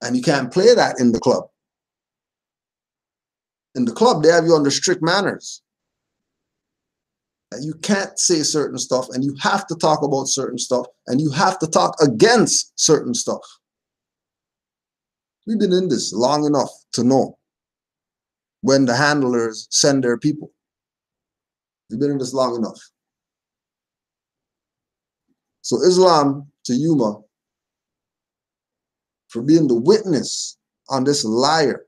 And you can't play that in the club. In the club, they have you under strict manners. And you can't say certain stuff, and you have to talk about certain stuff, and you have to talk against certain stuff. We've been in this long enough to know when the handlers send their people. We've been in this long enough. So Islam to Yuma for being the witness on this liar.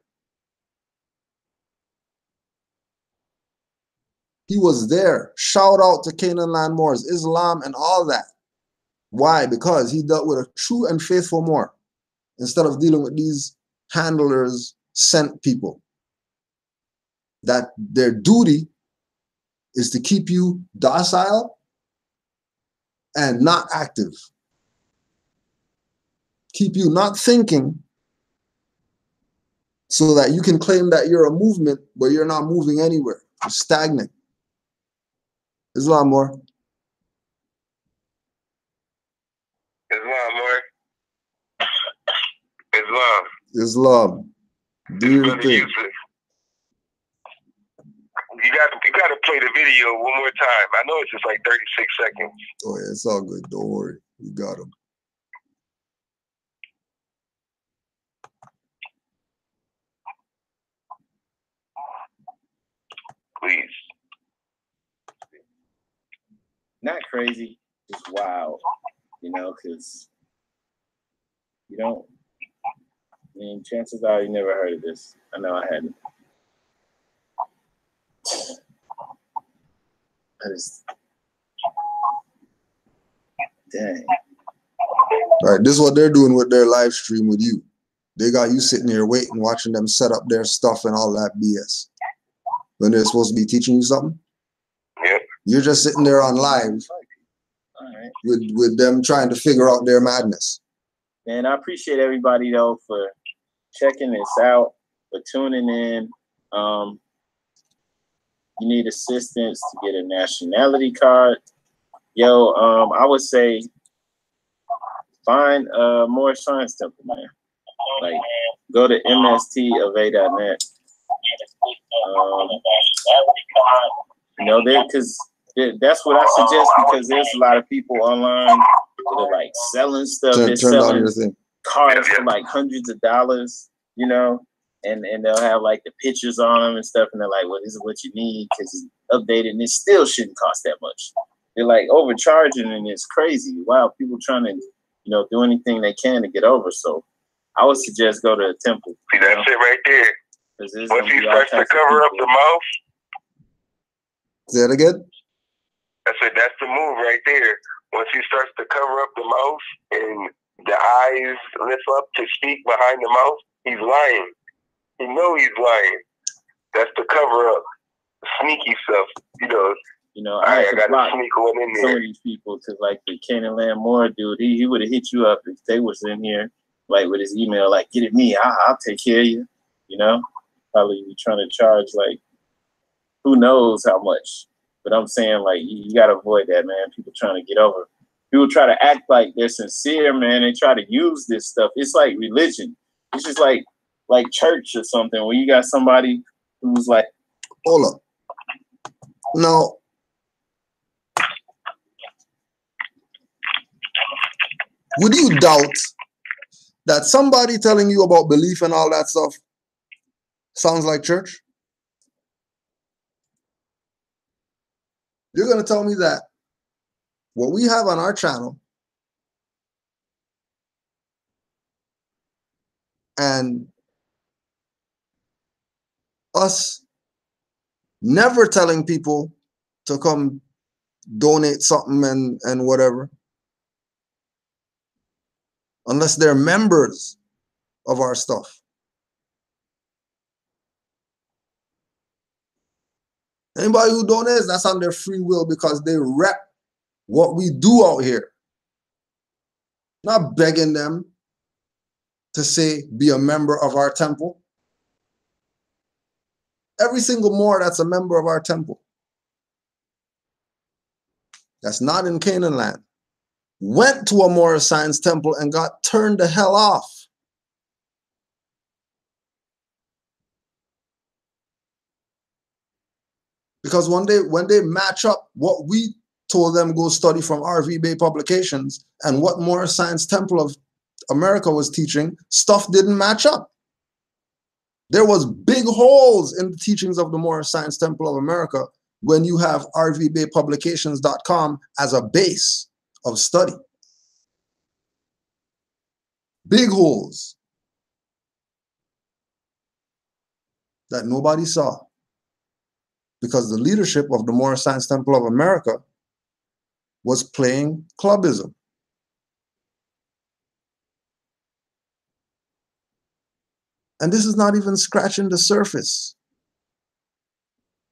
He was there. Shout out to Canaanland Moors, Islam and all that. Why? Because he dealt with a true and faithful Moor instead of dealing with these handlers sent people. That their duty is to keep you docile and not active. Keep you not thinking so that you can claim that you're a movement, but you're not moving anywhere. You're stagnant. Islam more. Islam more. Islam. Islam. Do your thing. You got to play the video one more time. I know it's just like 36 seconds. Oh yeah, it's all good. Don't worry. You got him. Please. Not crazy, just wild, you know, because you don't, I mean, chances are you never heard of this. I know I hadn't. I just, dang. All right, this is what they're doing with their live stream with you. They got you sitting here waiting, watching them set up their stuff and all that BS. When they're supposed to be teaching you something? Yep. You're just sitting there on live with them trying to figure out their madness. Man, I appreciate everybody, though, for checking this out, for tuning in. You need assistance to get a nationality card. Yo, I would say find a Moorish Science Temple, man. Like, go to mstova.net. You know, because that's what I suggest, because there's a lot of people online that are like selling stuff. They're selling cards for like hundreds of dollars, you know, and they'll have like the pictures on them and stuff, and they're like, well, this is what you need because it's updated, and it still shouldn't cost that much. They're like overcharging, and it's crazy. Wow, people trying to, you know, do anything they can to get over. So I would suggest go to a temple. See, that's it right there. Once he starts to cover up the mouth. Say that again? I said that's the move right there. Once he starts to cover up the mouth and the eyes lift up to speak behind the mouth, he's lying. You know he's lying. That's the cover up. Sneaky stuff, you know. You know, I got to sneak one in there. Some of these people, because like the Canaanland Moor dude, he would have hit you up if they was in here, like with his email, like, get it me, I'll take care of you, you know? Probably be trying to charge like, who knows how much. But I'm saying, like, you got to avoid that, man. People trying to get over. People try to act like they're sincere, man. They try to use this stuff. It's like religion. It's just like church or something, where you got somebody who's like, hold up. Now, would you doubt that somebody telling you about belief and all that stuff sounds like church? You're going to tell me that what we have on our channel and us never telling people to come donate something and whatever, unless they're members of our stuff. Anybody who donates, that's on their free will because they rep what we do out here. Not begging them to say, be a member of our temple. Every single Moor that's a member of our temple, that's not in Canaanland, went to a Moorish science temple and got turned the hell off. Because when they match up what we told them go study from RV Bay Publications and what Moorish Science Temple of America was teaching, stuff didn't match up. There was big holes in the teachings of the Moorish Science Temple of America when you have rvbaypublications.com as a base of study. Big holes that nobody saw because the leadership of the Moorish Science Temple of America was playing clubism. And this is not even scratching the surface.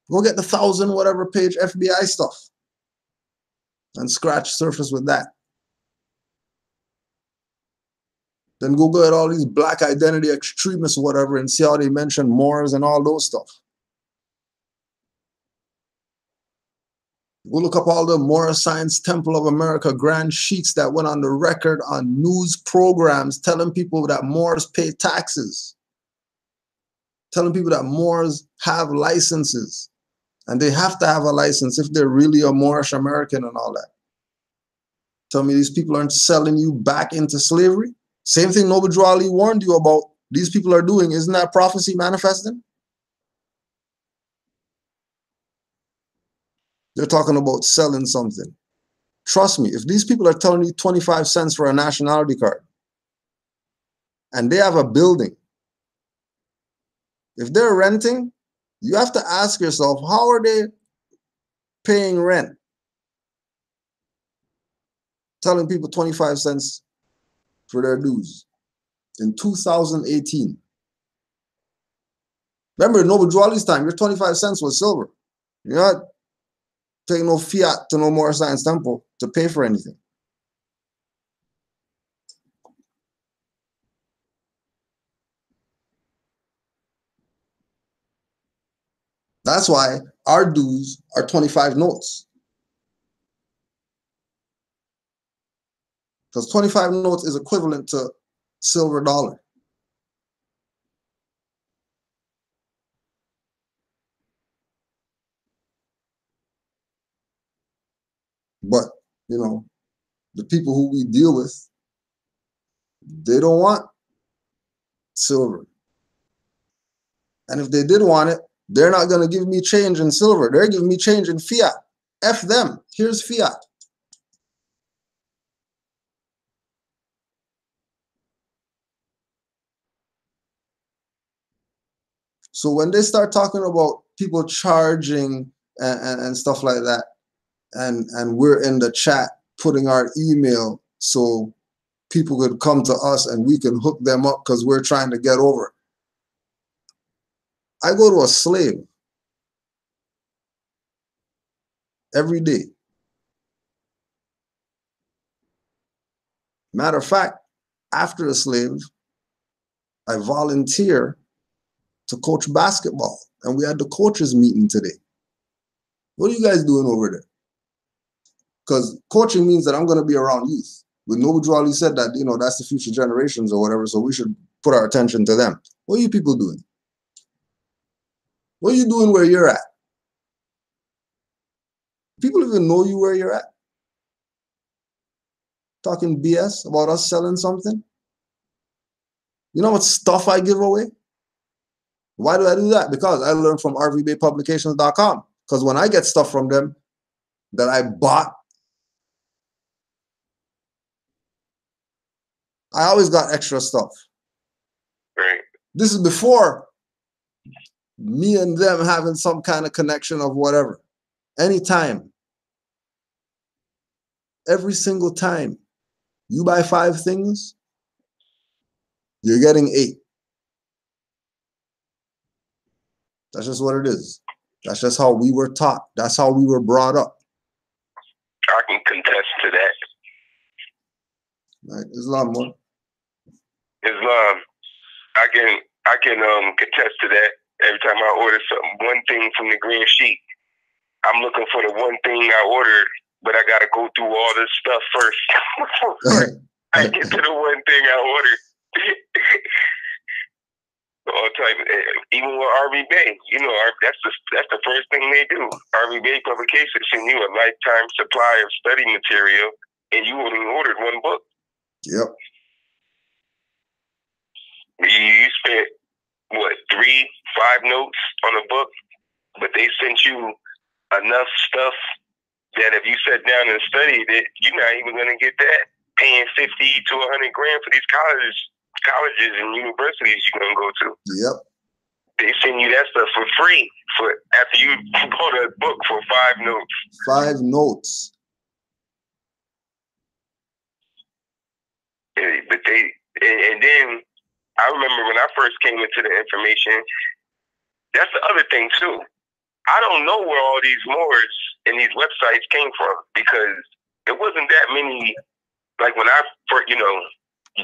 Go get the 1,000 whatever page FBI stuff and scratch surface with that. Then go get all these black identity extremists or whatever and see how they mention Moors and all those stuff. Go look up all the Moorish Science Temple of America grand sheiks that went on the record on news programs telling people that Moors pay taxes. Telling people that Moors have licenses. And they have to have a license if they're really a Moorish American and all that. Tell me these people aren't selling you back into slavery? Same thing Noble Drew Ali warned you about these people are doing. Isn't that prophecy manifesting? They're talking about selling something. Trust me, if these people are telling you 25 cents for a nationality card and they have a building, if they're renting, you have to ask yourself, how are they paying rent? Telling people 25 cents for their dues in 2018. Remember, Noble Drew Ali's time, your 25 cents was silver. You're not paying no fiat to no Moorish Science Temple to pay for anything. That's why our dues are 25 notes. Because 25 notes is equivalent to silver dollar. But, you know, the people who we deal with, they don't want silver. And if they did want it, they're not going to give me change in silver. They're giving me change in fiat. F them. Here's fiat. So when they start talking about people charging and stuff like that, and we're in the chat putting our email so people could come to us and we can hook them up because we're trying to get over. I go to a slave every day. Matter of fact, after a slave, I volunteer to coach basketball. And we had the coaches meeting today. What are you guys doing over there? Because coaching means that I'm going to be around youth. With Noble Drew Ali said that, you know, that's the future generations or whatever, so we should put our attention to them. What are you people doing? What are you doing where you're at? People even know you where you're at? Talking BS about us selling something? You know what stuff I give away? Why do I do that? Because I learned from rvbaypublications.com. Because when I get stuff from them that I bought, I always got extra stuff. Right. This is before me and them having some kind of connection of whatever. Anytime. Every single time. You buy 5 things, you're getting 8. That's just what it is. That's just how we were taught. That's how we were brought up. I can contest to that. Right. Islam, what? Islam. I can contest to that. Every time I order something, one thing from the green sheet, I'm looking for the one thing I ordered, but I gotta go through all this stuff first before I get to the one thing I ordered. All type, even with RV Bay, you know, that's the first thing they do. RV Bay Publications send you a lifetime supply of study material, and you only ordered one book. Yep. You spent what 3-5 notes on a book, but they sent you enough stuff that if you sat down and studied it, you're not even going to get that. Paying $50 to $100 grand for these colleges and universities you're going to go to. Yep. They send you that stuff for free after you bought a book for 5 notes. 5 notes. But and then I remember when I first came into the information, that's the other thing too. I don't know where all these Moors and these websites came from, because it wasn't that many. Like when I first, you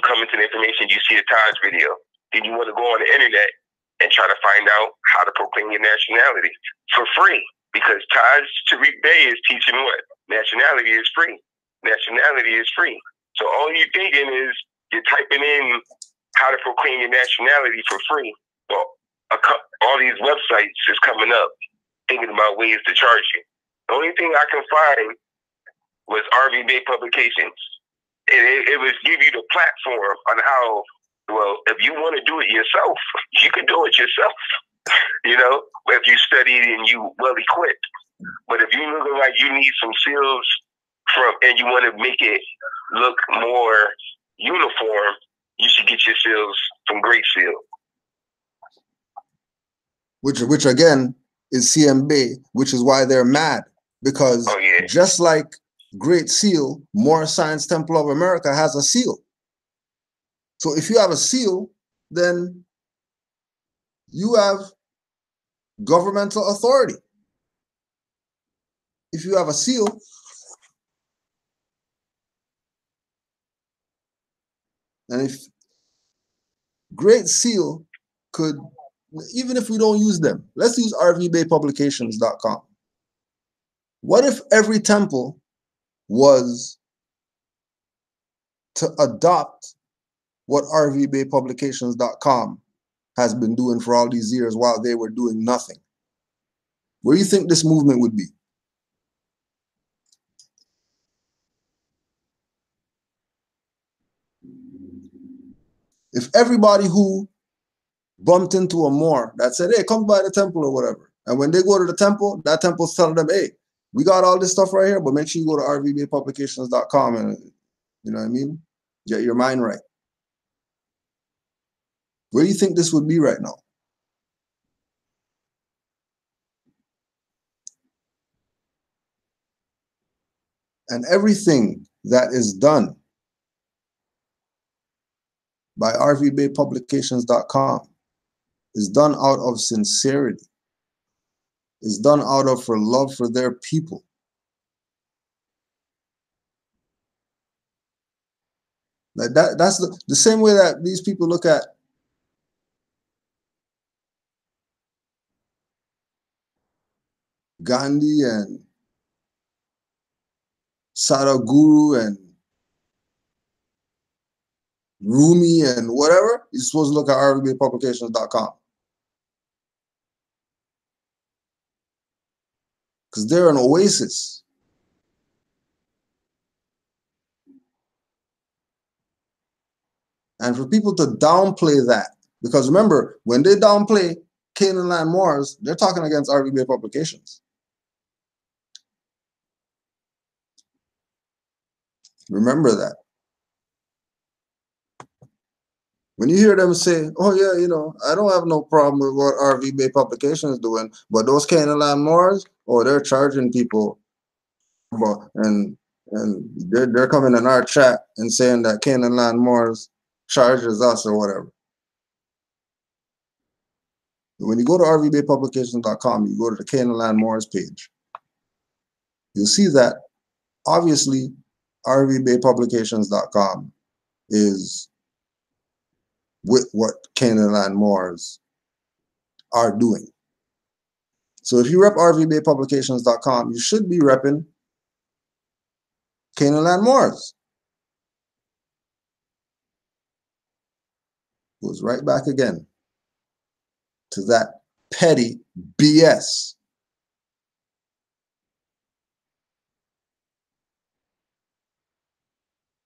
come into the information, you see a Taj video, then you want to go on the internet and try to find out how to proclaim your nationality for free, because Taj Tariq Bey is teaching what? Nationality is free. Nationality is free. So all you're thinking is you're typing in how to proclaim your nationality for free. Well, all these websites is coming up thinking about ways to charge you. The only thing I can find was RV Bay Publications. It was give you the platform on how, well, if you want to do it yourself, you can do it yourself. If you studied and you well equipped. But if you look like you need some seals and you want to make it look more uniform, you should get your seals from Great Seal. Which again is CMB, which is why they're mad, because just like Great Seal, Moorish Science Temple of America has a seal. So if you have a seal, then you have governmental authority. If you have a seal, and if Great Seal could, even if we don't use them, let's use rvbaypublications.com. What if every temple was to adopt what rvbaypublications.com has been doing for all these years while they were doing nothing? Where do you think this movement would be? If everybody who bumped into a Moor that said, hey, come by the temple or whatever, and when they go to the temple, that temple's telling them, hey, we got all this stuff right here, but make sure you go to rvbaypublications.com and, you know what I mean, get your mind right. Where do you think this would be right now? And everything that is done by rvbaypublications.com is done out of sincerity, is done out of love for their people. Like that's the same way that these people look at Gandhi and Sadhguru and Rumi and whatever. You're supposed to look at rvbaypublications.com, because they're an oasis. And for people to downplay that, because remember, when they downplay Canaanland Moors, they're talking against RV Bay Publications. Remember that. When you hear them say, oh yeah, I don't have no problem with what RV Bay Publications is doing, but those Canaanland Moors, oh, they're charging people, and they're coming in our chat and saying that Canaanland Moors charges us or whatever. When you go to rvbaypublications.com, you go to the Canaanland Moors page. You'll see that obviously rvbaypublications.com is with what Canaanland Moors are doing. So if you rep rvbaypublications.com, you should be repping Canaanland Moors. Goes right back again to that petty BS.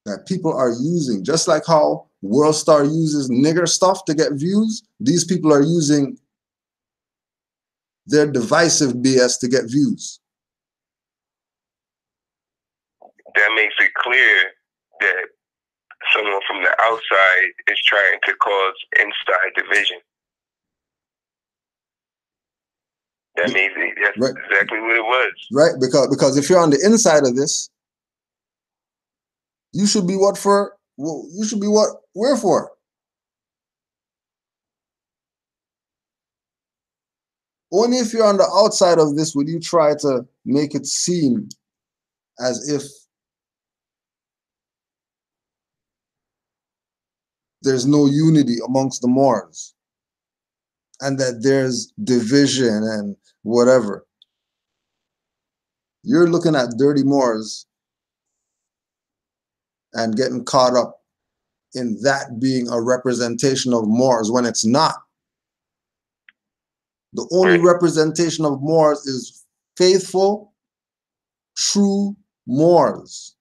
That people are using, just like how World Star uses nigger stuff to get views, these people are using their divisive BS to get views. That makes it clear that someone from the outside is trying to cause inside division. That means that's right. Exactly what it was. Right, because if you're on the inside of this, you should be what for? Well, you should be what we're for. Only if you're on the outside of this would you try to make it seem as if there's no unity amongst the Moors and that there's division and whatever. You're looking at dirty Moors and getting caught up in that being a representation of Moors when it's not. The only representation of Moors is faithful, true Moors.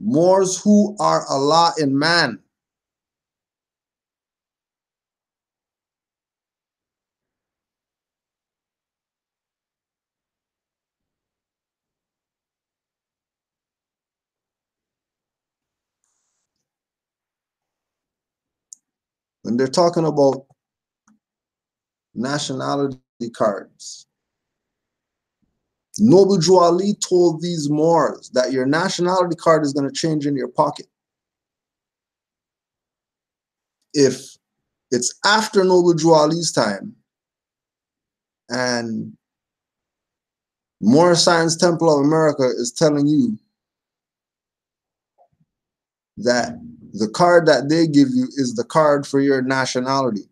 Moors who are Allah in man. When they're talking about nationality cards, Noble Drew Ali told these Moors that your nationality card is going to change in your pocket. If it's after Noble Drew Ali's time and Moorish Science Temple of America is telling you that the card that they give you is the card for your nationality,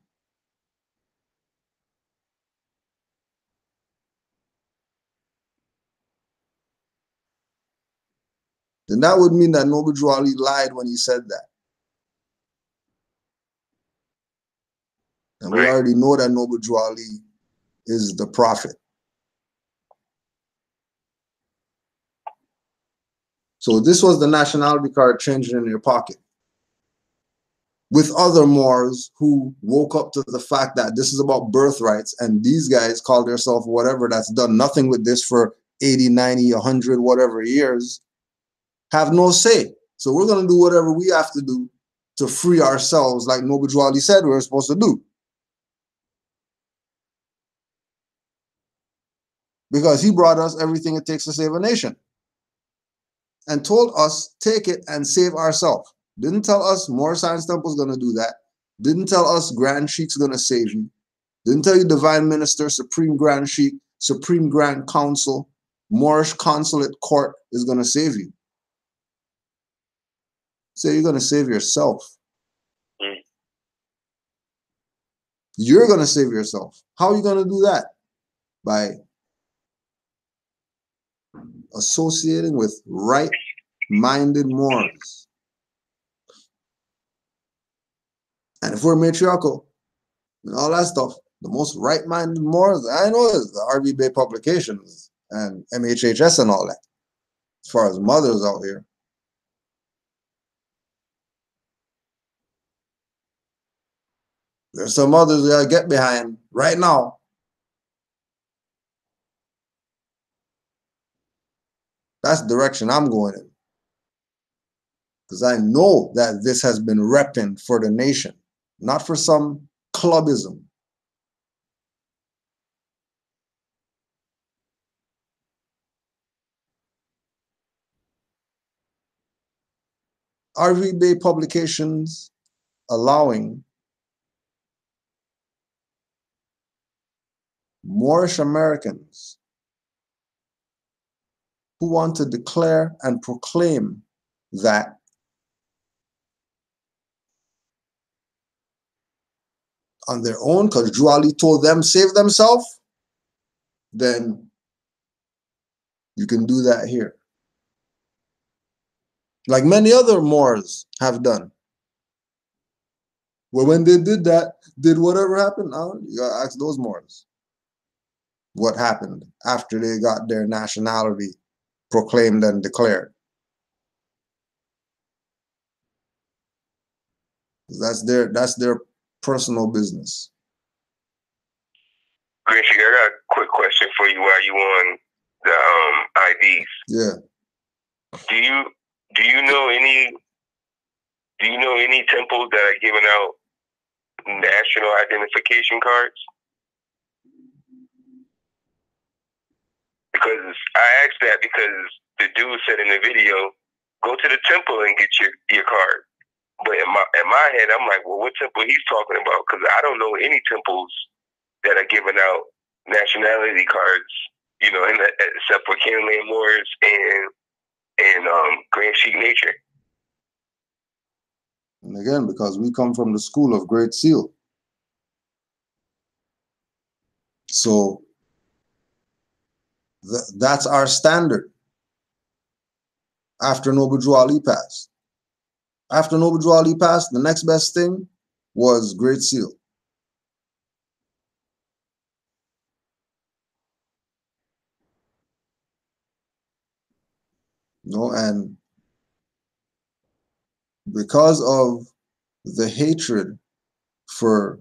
then that would mean that Noble Drew Ali lied when he said that. And we already know that Noble Drew Ali is the prophet. So this was the nationality card changing in your pocket. With other Moors who woke up to the fact that this is about birthrights, and these guys call themselves whatever that's done nothing with this for 80, 90, 100, whatever years, have no say. So we're going to do whatever we have to do to free ourselves, like Noble Drew Ali said we were supposed to do. Because he brought us everything it takes to save a nation. And told us, take it and save ourselves. Didn't tell us Moorish Science Temple is going to do that. Didn't tell us Grand Sheik's going to save you. Didn't tell you Divine Minister, Supreme Grand Sheik, Supreme Grand Council, Moorish Consulate Court is going to save you. So you're going to save yourself. You're going to save yourself. How are you going to do that? By associating with right-minded Moors. And if we're matriarchal and all that stuff, the most right-minded Moors I know is the RV Bay Publications and MHHS and all that. As far as mothers out here. There's some others that I get behind right now. That's the direction I'm going in. Because I know that this has been repping for the nation, not for some clubism. RV Bay Publications allowing Moorish Americans who want to declare and proclaim that on their own, because Drew Ali told them save themselves, then you can do that here. Like many other Moors have done. Well, when they did that, did whatever happen? You gotta ask those Moors what happened after they got their nationality proclaimed and declared. That's their personal business. Gracie, I got a quick question for you while you on the IDs. Yeah. Do you know any temples that are giving out national identification cards? Because I asked that because the dude said in the video, go to the temple and get your card. But in my head, I'm like, well, what temple he's talking about? Because I don't know any temples that are giving out nationality cards, you know, except for Canaanland Moors and Grand Sheik Nature. And again, because we come from the school of Great Seal. So that's our standard after Noble Drew Ali passed. After Noble Drew Ali passed, the next best thing was Great Seal. You know, and because of the hatred for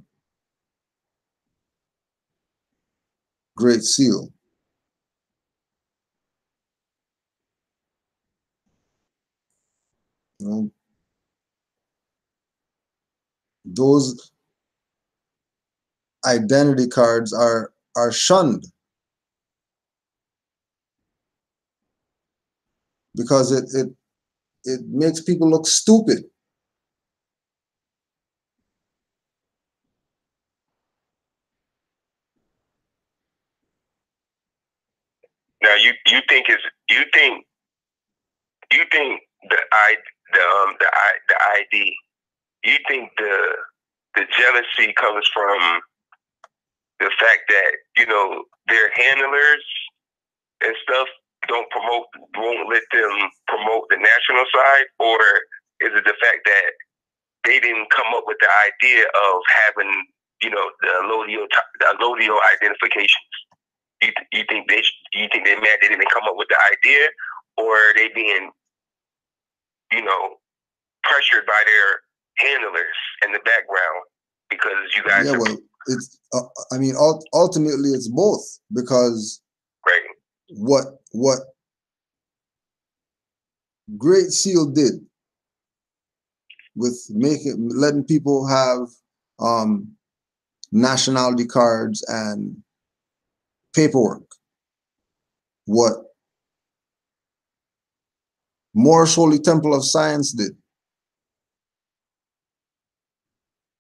Great Seal, you know, those identity cards are shunned because it makes people look stupid. Now you think the ID, you think the jealousy comes from the fact that, you know, their handlers and stuff won't let them promote the national side, or is it the fact that they didn't come up with the idea of having, you know, the allodial identifications? You think they're mad they didn't come up with the idea, or are they being, you know, pressured by their handlers in the background because you guys? Yeah, well, it's. I mean, ultimately, it's both, because right. What Great Seal did with letting people have nationality cards and paperwork, what Moorish Holy Temple of Science did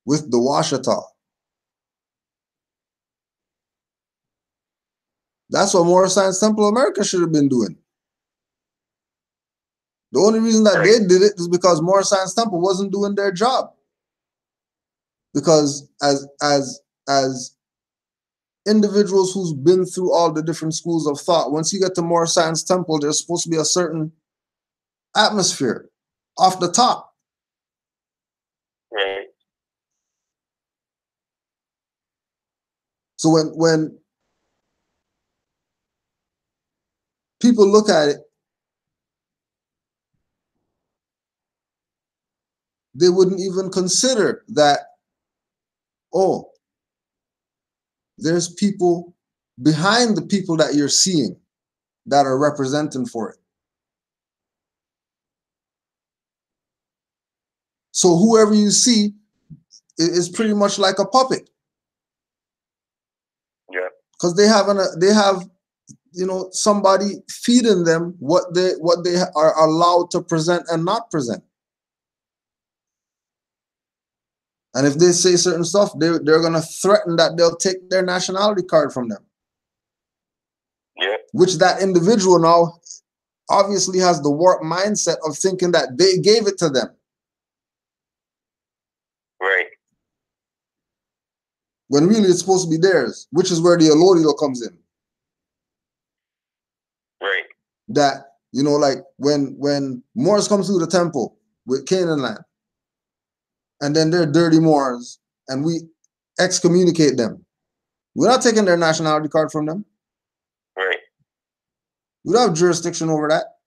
with the Washita, that's what Moorish Science Temple of America should have been doing. The only reason that they did it is because Moorish Science Temple wasn't doing their job. Because as individuals who's been through all the different schools of thought, once you get to Moorish Science Temple, there's supposed to be a certain atmosphere off the top. Right. So when people look at it, they wouldn't even consider that, oh, there's people behind the people that you're seeing that are representing for it. So whoever you see is pretty much like a puppet. Yeah. Because they have you know, somebody feeding them what they are allowed to present and not present. And if they say certain stuff, they're gonna threaten that they'll take their nationality card from them. which that individual now obviously has the warped mindset of thinking that they gave it to them. Right. When really it's supposed to be theirs, which is where the allodial comes in. Right. That, you know, like when Moors come through the temple with Canaanland, and then they're dirty Moors, and we excommunicate them. We're not taking their nationality card from them. Right. We don't have jurisdiction over that.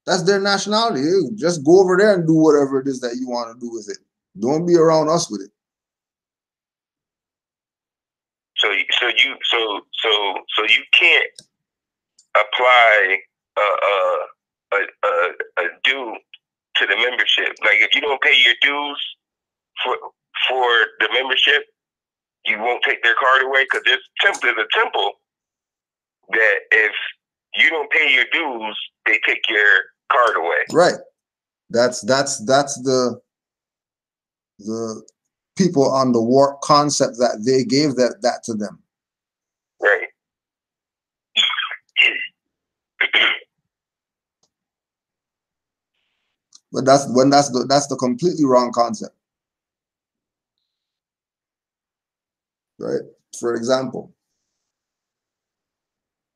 That's their nationality. You just go over there and do whatever it is that you want to do with it. Don't be around us with it. So you can't apply a due to the membership. Like if you don't pay your dues for the membership, you won't take their card away, because there's a temple that if you don't pay your dues, they take your card away. Right. That's the people on the warped concept that they gave that to them. Right. But that's the completely wrong concept. Right? For example,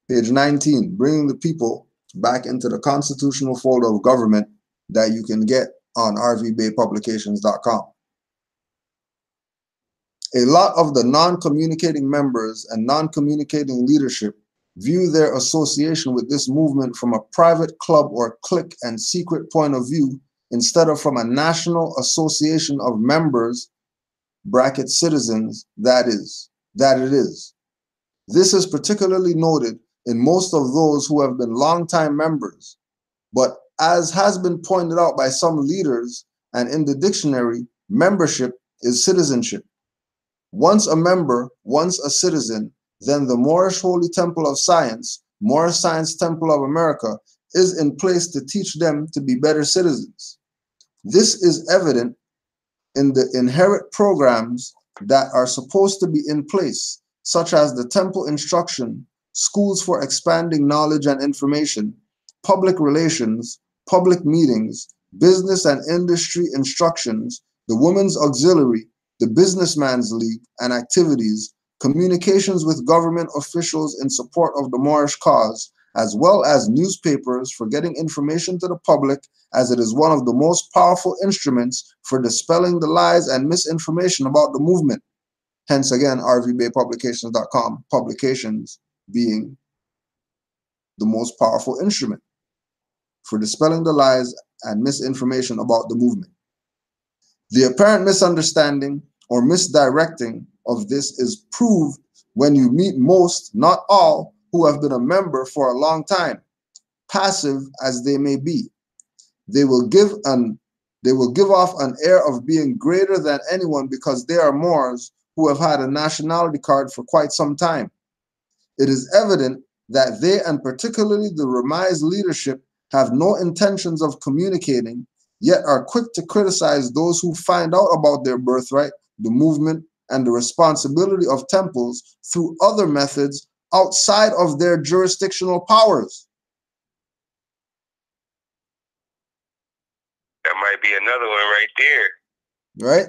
page 19, bringing the people back into the constitutional folder of government that you can get on rvbaypublications.com. A lot of the non-communicating members and non-communicating leadership view their association with this movement from a private club or clique and secret point of view instead of from a national association of members, bracket citizens, that it is. This is particularly noted in most of those who have been longtime members, but as has been pointed out by some leaders and in the dictionary, membership is citizenship. Once a member, once a citizen, then the Moorish Holy Temple of Science, Moorish Science Temple of America, is in place to teach them to be better citizens. This is evident in the inherent programs that are supposed to be in place, such as the temple instruction, schools for expanding knowledge and information, public relations, public meetings, business and industry instructions, the women's auxiliary, the businessman's league and activities, communications with government officials in support of the Moorish cause, as well as newspapers for getting information to the public, as it is one of the most powerful instruments for dispelling the lies and misinformation about the movement. Hence again, rvbaypublications.com, publications being the most powerful instrument for dispelling the lies and misinformation about the movement. The apparent misunderstanding or misdirecting of this is proved when you meet most, not all, who have been a member for a long time, passive as they may be. They will give off an air of being greater than anyone because they are Moors who have had a nationality card for quite some time. It is evident that they, and particularly the Ramai's leadership, have no intentions of communicating, yet are quick to criticize those who find out about their birthright, the movement, and the responsibility of temples through other methods outside of their jurisdictional powers. That might be another one right there. Right?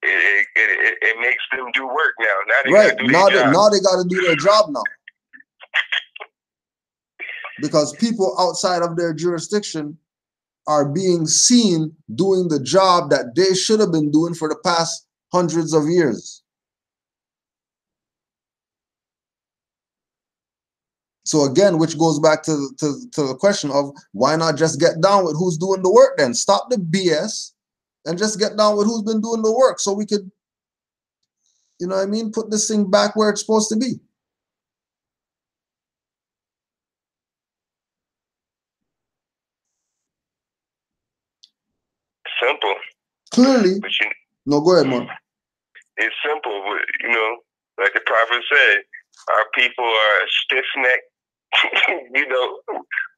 It makes them do work now. Now they right. gotta do their job. Now they got to do their job now. Because people outside of their jurisdiction are being seen doing the job that they should have been doing for the past hundreds of years. So again, which goes back to the question of why not just get down with who's doing the work then? Stop the BS and just get down with who's been doing the work so we could, you know what I mean, put this thing back where it's supposed to be. Simple. Clearly. No, go ahead, Mark. It's simple, but, you know, like the prophet said, our people are stiff-necked. You know,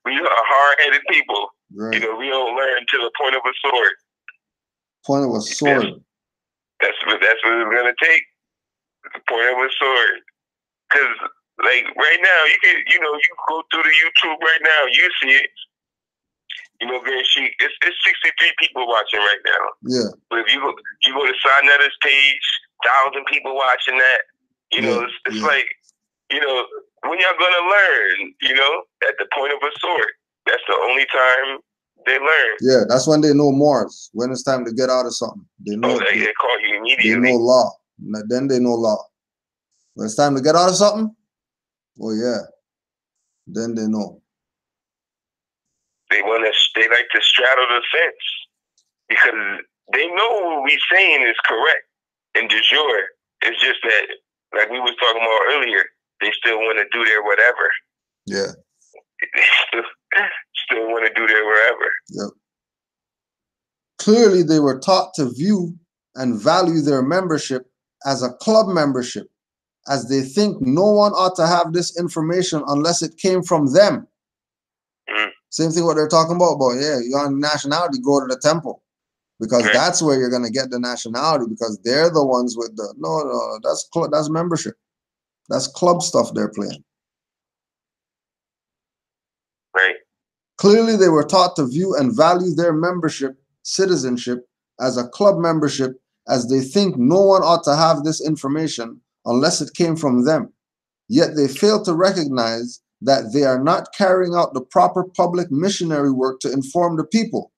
we are hard-headed people. Right. You know, we don't learn to the point of a sword. Point of a sword. That's what it's going to take. The point of a sword. Because Like right now, you can, you go through the YouTube right now, you see it. It's 63 people watching right now. Yeah. But if you go to Sarnetta's page, 1,000 people watching that. It's like, when y'all gonna learn? At the point of a sword. That's the only time they learn. Yeah, that's when they know Moors. When it's time to get out of something, they know. They call you immediately. They know law. Then they know law. When it's time to get out of something, oh yeah, then they know. They like to straddle the fence because they know what we saying is correct and de jure. It's just that, like we was talking about earlier, they still want to do their whatever. Yeah. They still want to do their wherever. Yep. Clearly, they were taught to view and value their membership as a club membership, as they think no one ought to have this information unless it came from them. Same thing what they're talking about, yeah, you're on nationality, go to the temple. Because that's where you're going to get the nationality, because they're the ones with the, no, that's membership. That's club stuff they're playing. Right. Clearly, they were taught to view and value their membership, citizenship, as a club membership, as they think no one ought to have this information unless it came from them. Yet they fail to recognize that they are not carrying out the proper public missionary work to inform the people.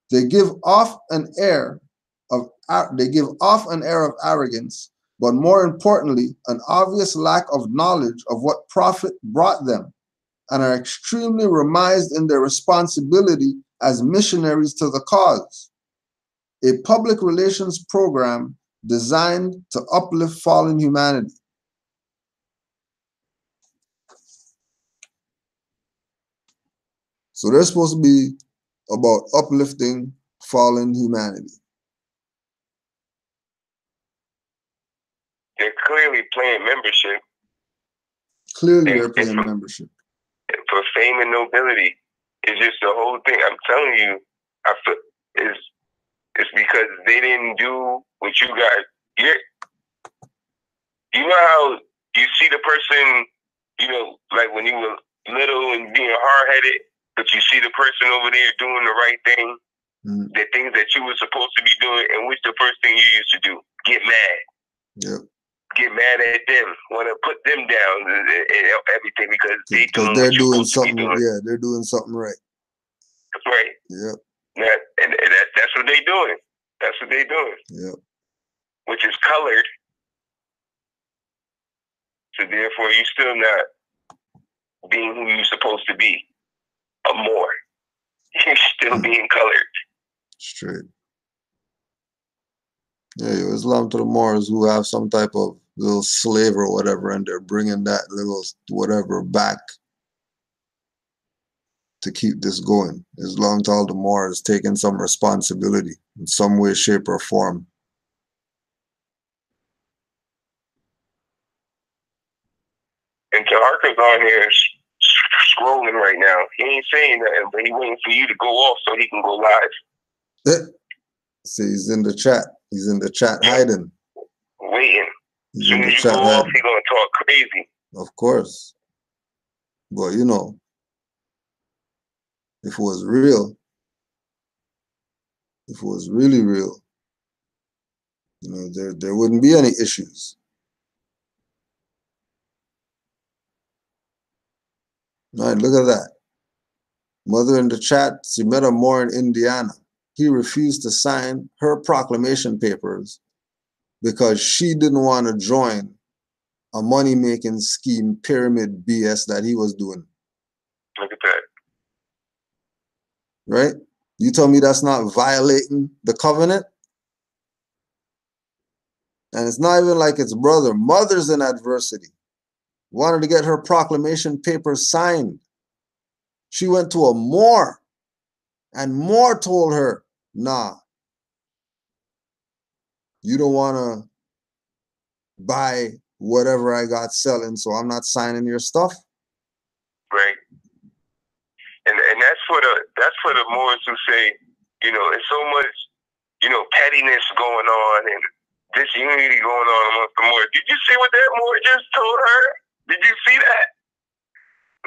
They give off an air of arrogance, but more importantly, an obvious lack of knowledge of what profit brought them, and are extremely remised in their responsibility as missionaries to the cause. A public relations program designed to uplift fallen humanity. So they're supposed to be about uplifting fallen humanity. They're clearly playing membership. Clearly they're playing membership. For fame and nobility. It's just the whole thing. I'm telling you, it's because they didn't do what you guys. You know how you see the person, like when you were little and being hard-headed, but you see the person over there doing the right thing, the things that you were supposed to be doing, and what's the first thing you used to do? Get mad. Yep. Get mad at them. Want to put them down and everything because they're doing something. Yeah, they're doing something right. That's right. Yep. And that's what they're doing. That's what they're doing. Yep. Which is colored. So therefore, you're still not being who you're supposed to be. A Moor. You're still being colored. Straight. Yeah, Islam to the Moors who have some type of little slave or whatever, and they're bringing that little whatever back to keep this going. Islam to all the Moors taking some responsibility in some way, shape, or form. And Taharka's on here scrolling right now. He ain't saying nothing, but he's waiting for you to go off so he can go live. See, he's in the chat. He's in the chat hiding. Waiting. He's as soon as you go off, he's going to talk crazy. Of course. But, if it was real, if it was really real, there wouldn't be any issues. All right, look at that. Mother in the chat, she met a Moor in Indiana. He refused to sign her proclamation papers because she didn't want to join a money-making scheme pyramid BS that he was doing. Look at that. Right? You tell me that's not violating the covenant? And it's not even like it's brother. Mother's in adversity. Wanted to get her proclamation papers signed. She went to a Moor, and Moor told her, nah, you don't want to buy whatever I got selling, so I'm not signing your stuff. Right. And that's for the Moors who say, it's so much, pettiness going on and disunity going on amongst the Moors. Did you see what that Moor just told her? Did you see that?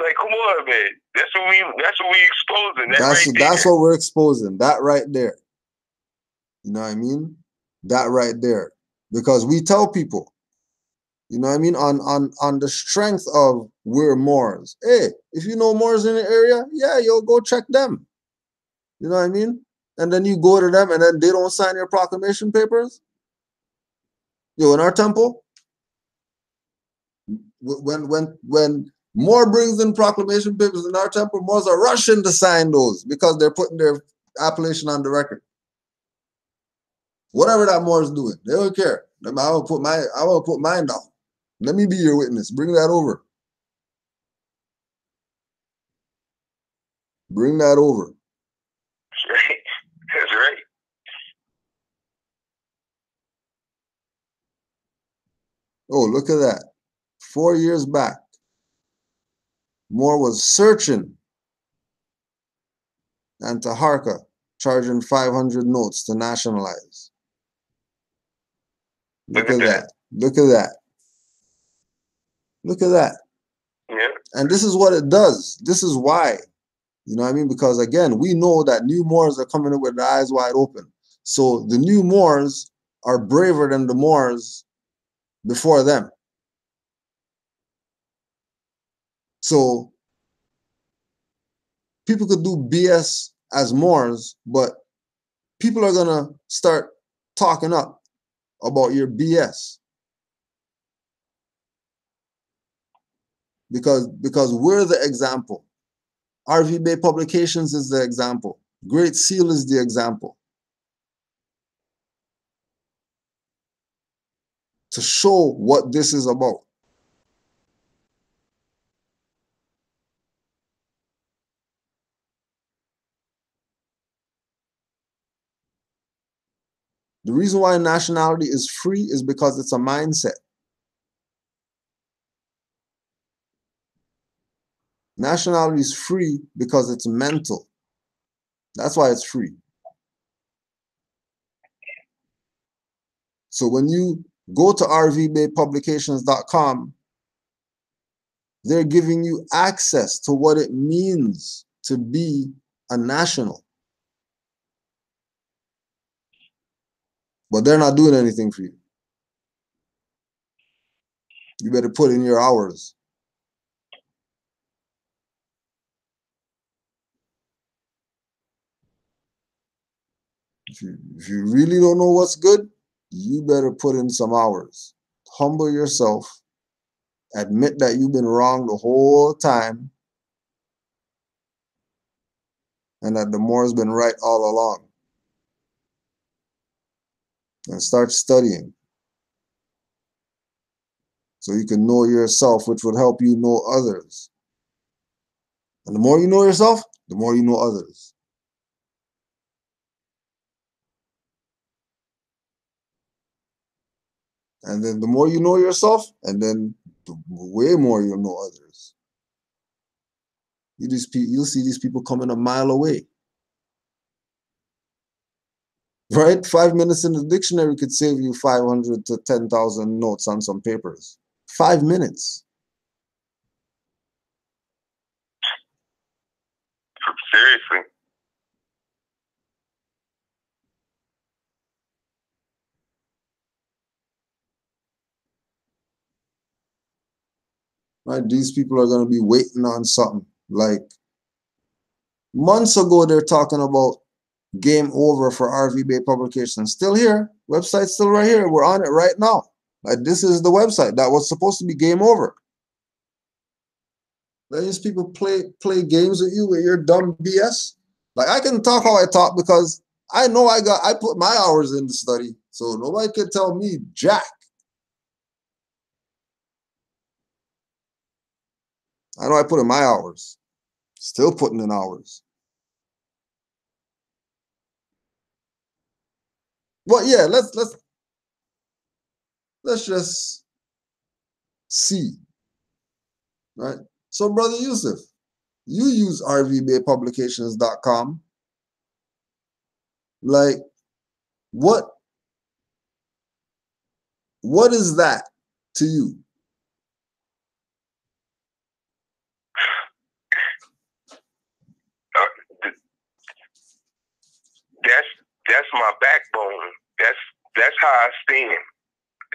Like, come on, man. That's what we exposing. That's what we're exposing. That right there. You know what I mean? That right there. Because we tell people, you know what I mean, on the strength of we're Moors. Hey, if you know Moors in the area, yeah, you'll go check them. You know what I mean? And then you go to them and then they don't sign your proclamation papers. Yo, in our temple, when Moor brings in proclamation papers in our temple, Moors are rushing to sign those because they're putting their appellation on the record. Whatever that Moor is doing, they don't care. I will put mine down. Let me be your witness. Bring that over. Bring that over. That's right. That's right. Oh, look at that. 4 years back, Moore was searching Antaharka, charging 500 notes to nationalize. Look at that. Look at that. Look at that. Yeah. And this is what it does. This is why. You know what I mean? Because again, we know that new Moors are coming in with their eyes wide open. So the new Moors are braver than the Moors before them. So people could do BS as Moors, but people are gonna start talking up about your BS. Because we're the example. RV Bay Publications is the example. Great Seal is the example. To show what this is about. The reason why nationality is free is because it's a mindset. Nationality is free because it's mental. That's why it's free. So when you go to rvbaypublications.com, they're giving you access to what it means to be a national. But they're not doing anything for you. You better put in your hours. If you really don't know what's good, you better put in some hours. Humble yourself. Admit that you've been wrong the whole time. And that the Moor's been right all along. And start studying. So you can know yourself, which would help you know others. And the more you know yourself, the more you know others. And then the more you know yourself, and then the way more you'll know others. You'll see these people coming a mile away. Right? 5 minutes in the dictionary could save you 500 to 10,000 notes on some papers. 5 minutes. Seriously. Right? These people are going to be waiting on something. Like months ago, they're talking about game over for RV Bay Publications. Still here. Website still right here. We're on it right now. Like this is the website that was supposed to be game over. Let these people play games with you with your dumb BS. Like I can talk how I talk because I know I put my hours in the study. So nobody can tell me jack. I know I put in my hours. Still putting in hours. Well, yeah, let's just see. Right? So Brother Yusuf, you use rvbaypublications.com. Like what is that to you? That's my backbone. That's how I stand.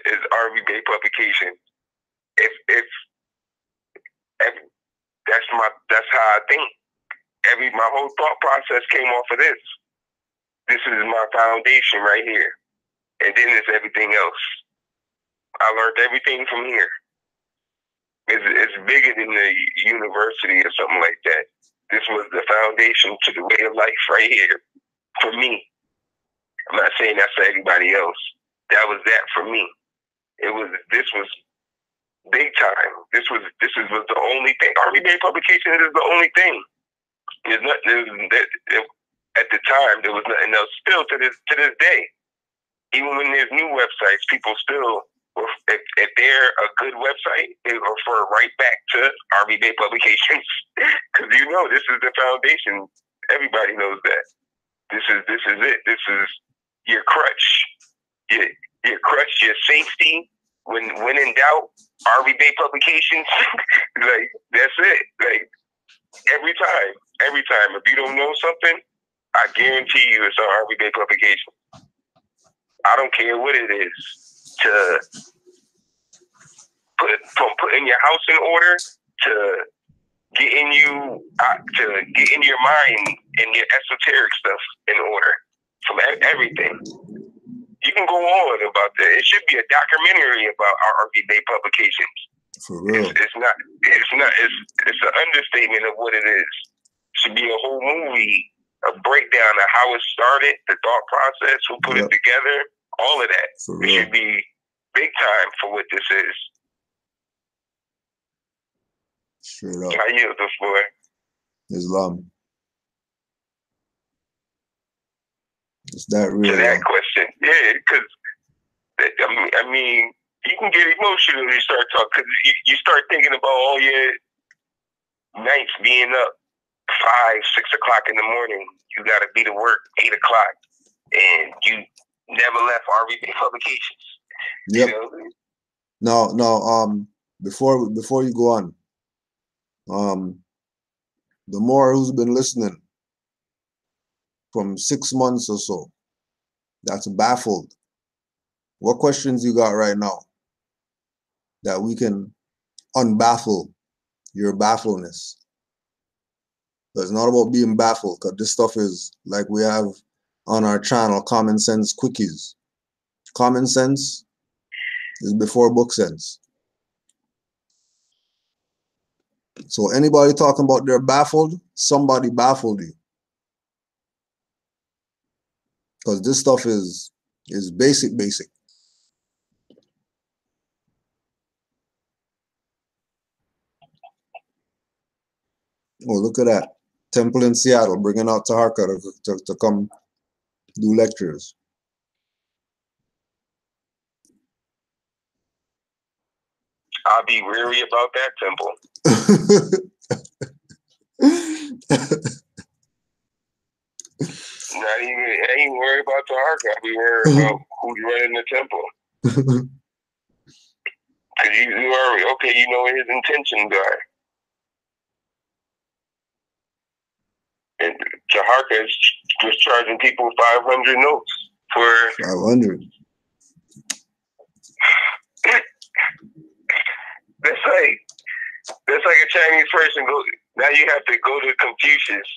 Is RV Bay Publication. If that's how I think. My whole thought process came off of this. This is my foundation right here, and then it's everything else. I learned everything from here. It's bigger than the university or something like that. This was the foundation to the way of life right here for me. I'm not saying that's for everybody else. That was that for me. This was big time. This was the only thing. RV Bay Publications is the only thing. At the time, there was nothing else. Still to this day, even when there's new websites, people still, if they're a good website, they refer right back to RV Bay Publications because this is the foundation. Everybody knows that. This is it. This is your crutch. Your crutch, your safety. When in doubt, RV Bay Publications. Like that's it. Like every time. If you don't know something, I guarantee you it's on RV Bay Publications. I don't care what it is. From putting your house in order to getting your mind and your esoteric stuff in order. From everything. You can go on about that. It should be a documentary about our RV Bay Publications. For real. It's an understatement of what it is. It should be a whole movie, a breakdown of how it started, the thought process, who put it together, all of that. For it real. Should be big time for what this is. Straight up. I yield the floor. Islam. Is that real? To that question, yeah, because I mean, you can get emotional when you start talking, because you start thinking about all your nights being up 5, 6 o'clock in the morning. You got to be to work 8 o'clock, and you never left RV Bay Publications. Yep. You know? No. Before you go on, the more who's been listening from 6 months or so, that's baffled. What questions you got right now that we can unbaffle your baffledness? But it's not about being baffled, because this stuff is like we have on our channel, Common Sense Quickies. Common sense is before book sense. So anybody talking about they're baffled, somebody baffled you. Because this stuff is basic. Oh, look at that. Temple in Seattle, bringing out Taharka to come do lectures. I'll be weary about that, Temple. I ain't worried about Taharka. I'll be worried about who's running the Temple. Because you already, okay, you know what his intentions are. And Taharka was charging people 500 notes for 500. That's like a Chinese person go. Now you have to go to Confucius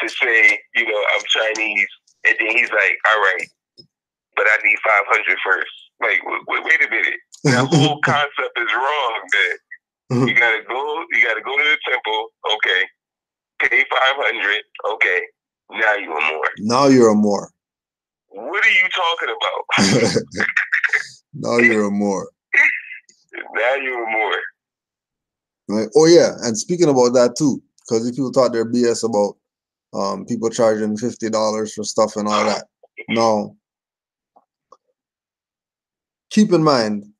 to say, I'm Chinese, and then he's like, all right, but I need 500 first. Like, wait a minute. That whole concept is wrong, man. You gotta go to the temple, okay. Pay 500, okay. Now you're a Moor. Now you're a Moor. What are you talking about? Now you're a Moor. Now you're a Moor. Right. Oh yeah, and speaking about that too, because if people thought they're BS about people charging $50 for stuff and all that. No. Keep in mind,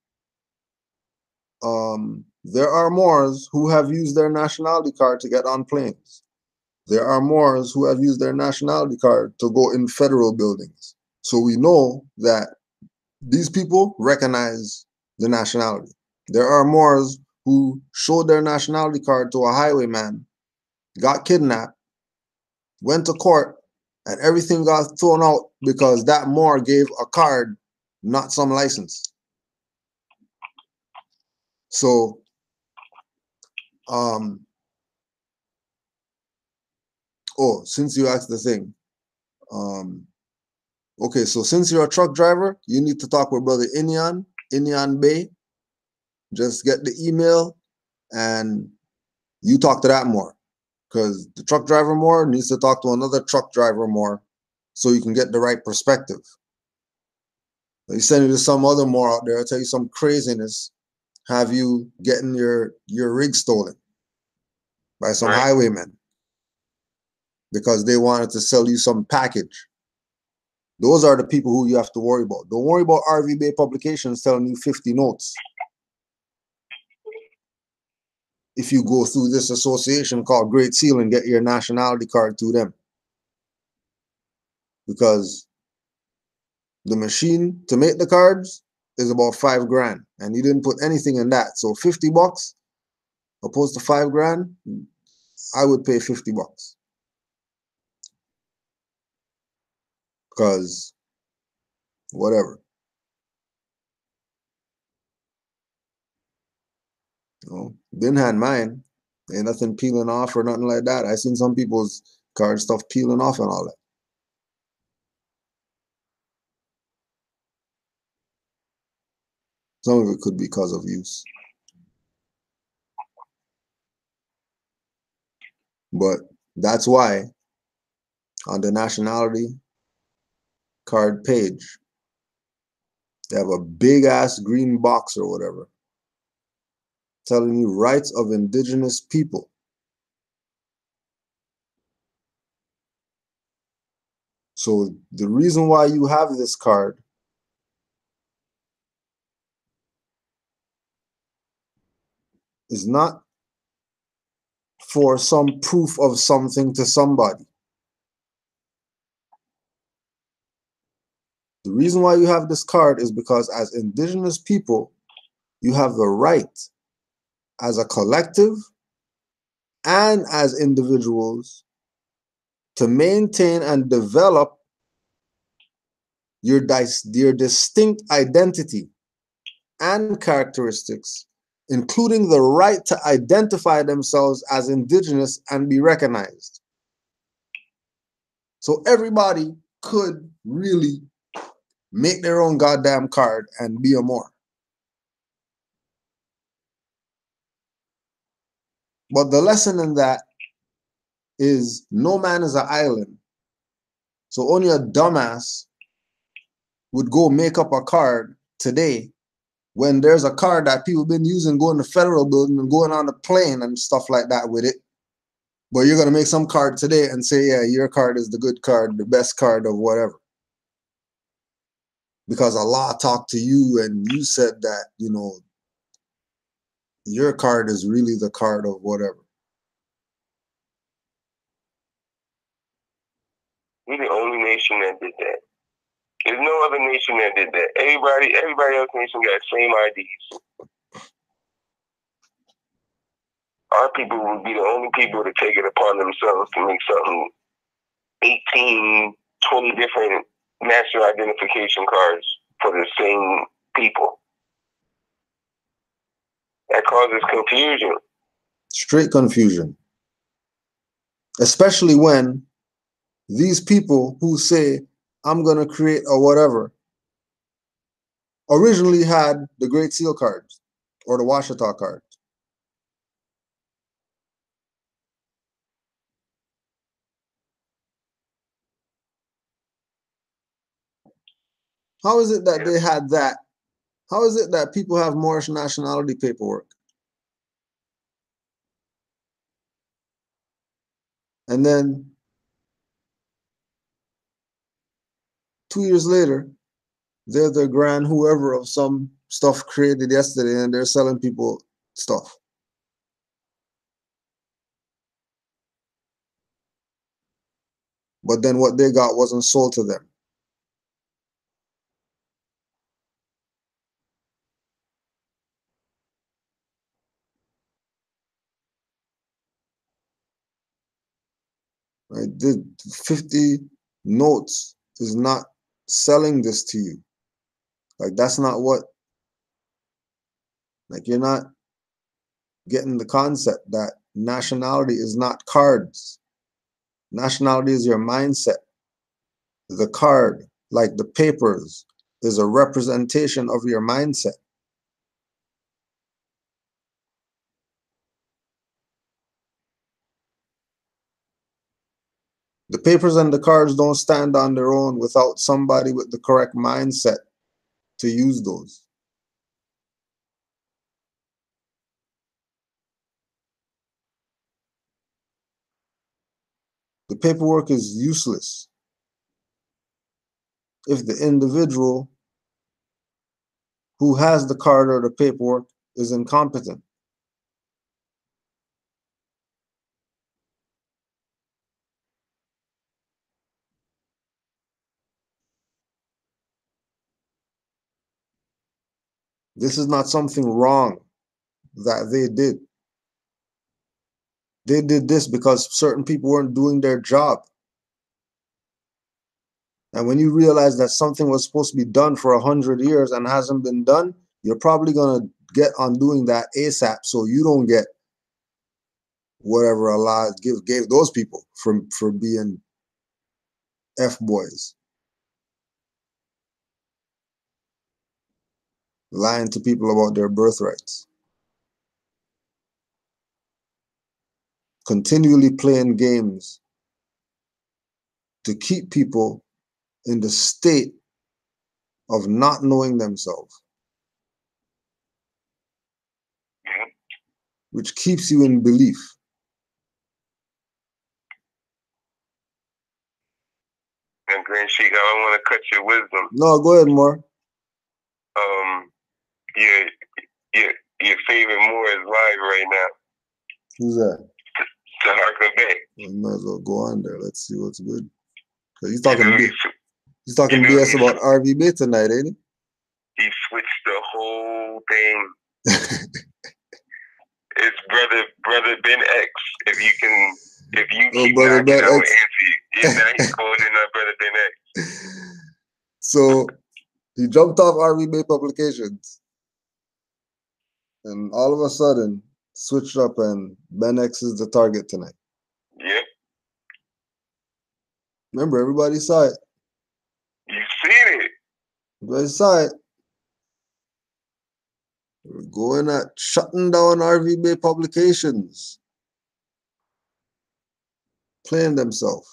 there are Moors who have used their nationality card to get on planes. There are Moors who have used their nationality card to go in federal buildings. So we know that these people recognize the nationality. There are Moors who showed their nationality card to a highwayman, got kidnapped, went to court, And everything got thrown out because that Moor gave a card, not some license. So, since you asked the thing, okay, so since you're a truck driver, you need to talk with Brother Inyan Bay. Just get the email and you talk to that Moor. Because the truck driver Moor needs to talk to another truck driver Moor so you can get the right perspective. You send it to some other Moor out there, tell you some craziness, have you getting your rig stolen by some highwaymen because they wanted to sell you some package. Those are the people who you have to worry about. Don't worry about RV Bay Publications telling you 50 notes. If you go through this association called Great Seal and get your nationality card through them. Because the machine to make the cards is about $5,000 and you didn't put anything in that. So $50 opposed to $5,000, I would pay $50. Because whatever. Been had mine. Ain't nothing peeling off or nothing like that. I seen some people's card stuff peeling off and all that. Some of it could be because of use. But that's why on the nationality card page, they have a big ass green box or whatever telling you rights of indigenous people. So the reason why you have this card is not for some proof of something to somebody. The reason why you have this card is because as indigenous people, you have the right as a collective and as individuals to maintain and develop your distinct identity and characteristics, including the right to identify themselves as indigenous and be recognized. So everybody could really make their own goddamn card and be a Moor. But the lesson in that is no man is an island. So only a dumbass would go make up a card today when there's a card that people been using going to federal building and going on the plane and stuff like that with it. But you're going to make some card today and say, yeah, your card is the good card, the best card of whatever. Because Allah talked to you and you said that, your card is really the card of whatever. We're the only nation that did that. There's no other nation that did that. Everybody else nation got the same IDs. Our people would be the only people to take it upon themselves to make something 18, 20 different national identification cards for the same people. That causes confusion. Straight confusion. Especially when these people who say, I'm going to create a whatever, originally had the Great Seal cards or the Washita cards. How is it that they had that? How is it that people have Moorish nationality paperwork? And then 2 years later, they're the grand whoever of some stuff created yesterday and they're selling people stuff. But then what they got wasn't sold to them. Right? 50 notes is not selling this to you. Like, that's not what, like, you're not getting the concept that nationality is not cards. Nationality is your mindset. The card, like the papers, is a representation of your mindset. The papers and the cards don't stand on their own without somebody with the correct mindset to use those. The paperwork is useless if the individual who has the card or the paperwork is incompetent. This is not something wrong that they did. They did this because certain people weren't doing their job. And when you realize that something was supposed to be done for 100 years and hasn't been done, you're probably going to get on doing that ASAP so you don't get whatever Allah gave those people for being F-boys. Lying to people about their birthrights. Continually playing games to keep people in the state of not knowing themselves, which keeps you in belief. And Grand Sheik, I don't want to cut your wisdom. No, go ahead, Moore. Your favorite Moor is live right now. Who's that? Taharka Bay. Well, you might as well go on there. Let's see what's good. Cause he's talking BS about RVB tonight, ain't he? He switched the whole thing. It's brother Ben X. If you keep brother knocking, Ben I will X. answer you. Yeah, now he's calling in brother Ben X. So he jumped off RVB publications, and all of a sudden switched up, and Ben X is the target tonight. Yep. Remember, everybody saw it. You seen it. Everybody saw it. We're going at shutting down RVB publications. Playing themselves.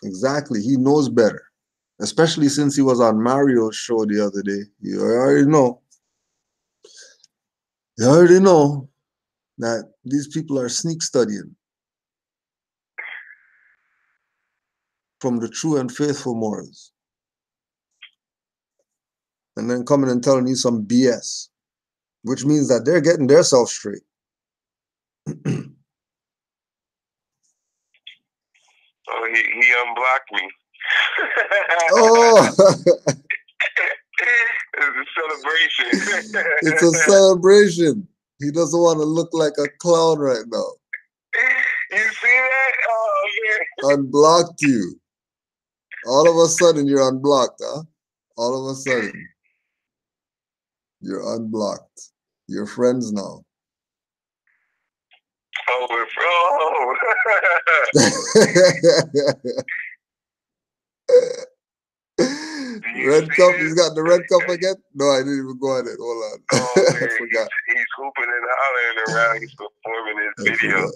Exactly. He knows better. Especially since he was on Mario's show the other day. You already know. You already know that these people are sneak studying from the true and faithful Moors. And then coming and telling you some BS. Which means that they're getting themselves straight. Oh, he unblocked me. Oh! It's a celebration. It's a celebration. He doesn't want to look like a clown right now. You see that? Oh, yeah. Unblocked you. All of a sudden, you're unblocked, huh? All of a sudden, you're unblocked. You're friends now. Oh, Red cup? He's got the red cup again? No, I didn't even go on it. Hold on. Oh, man, I forgot. He's hooping and hollering around. He's performing his video. Forgot.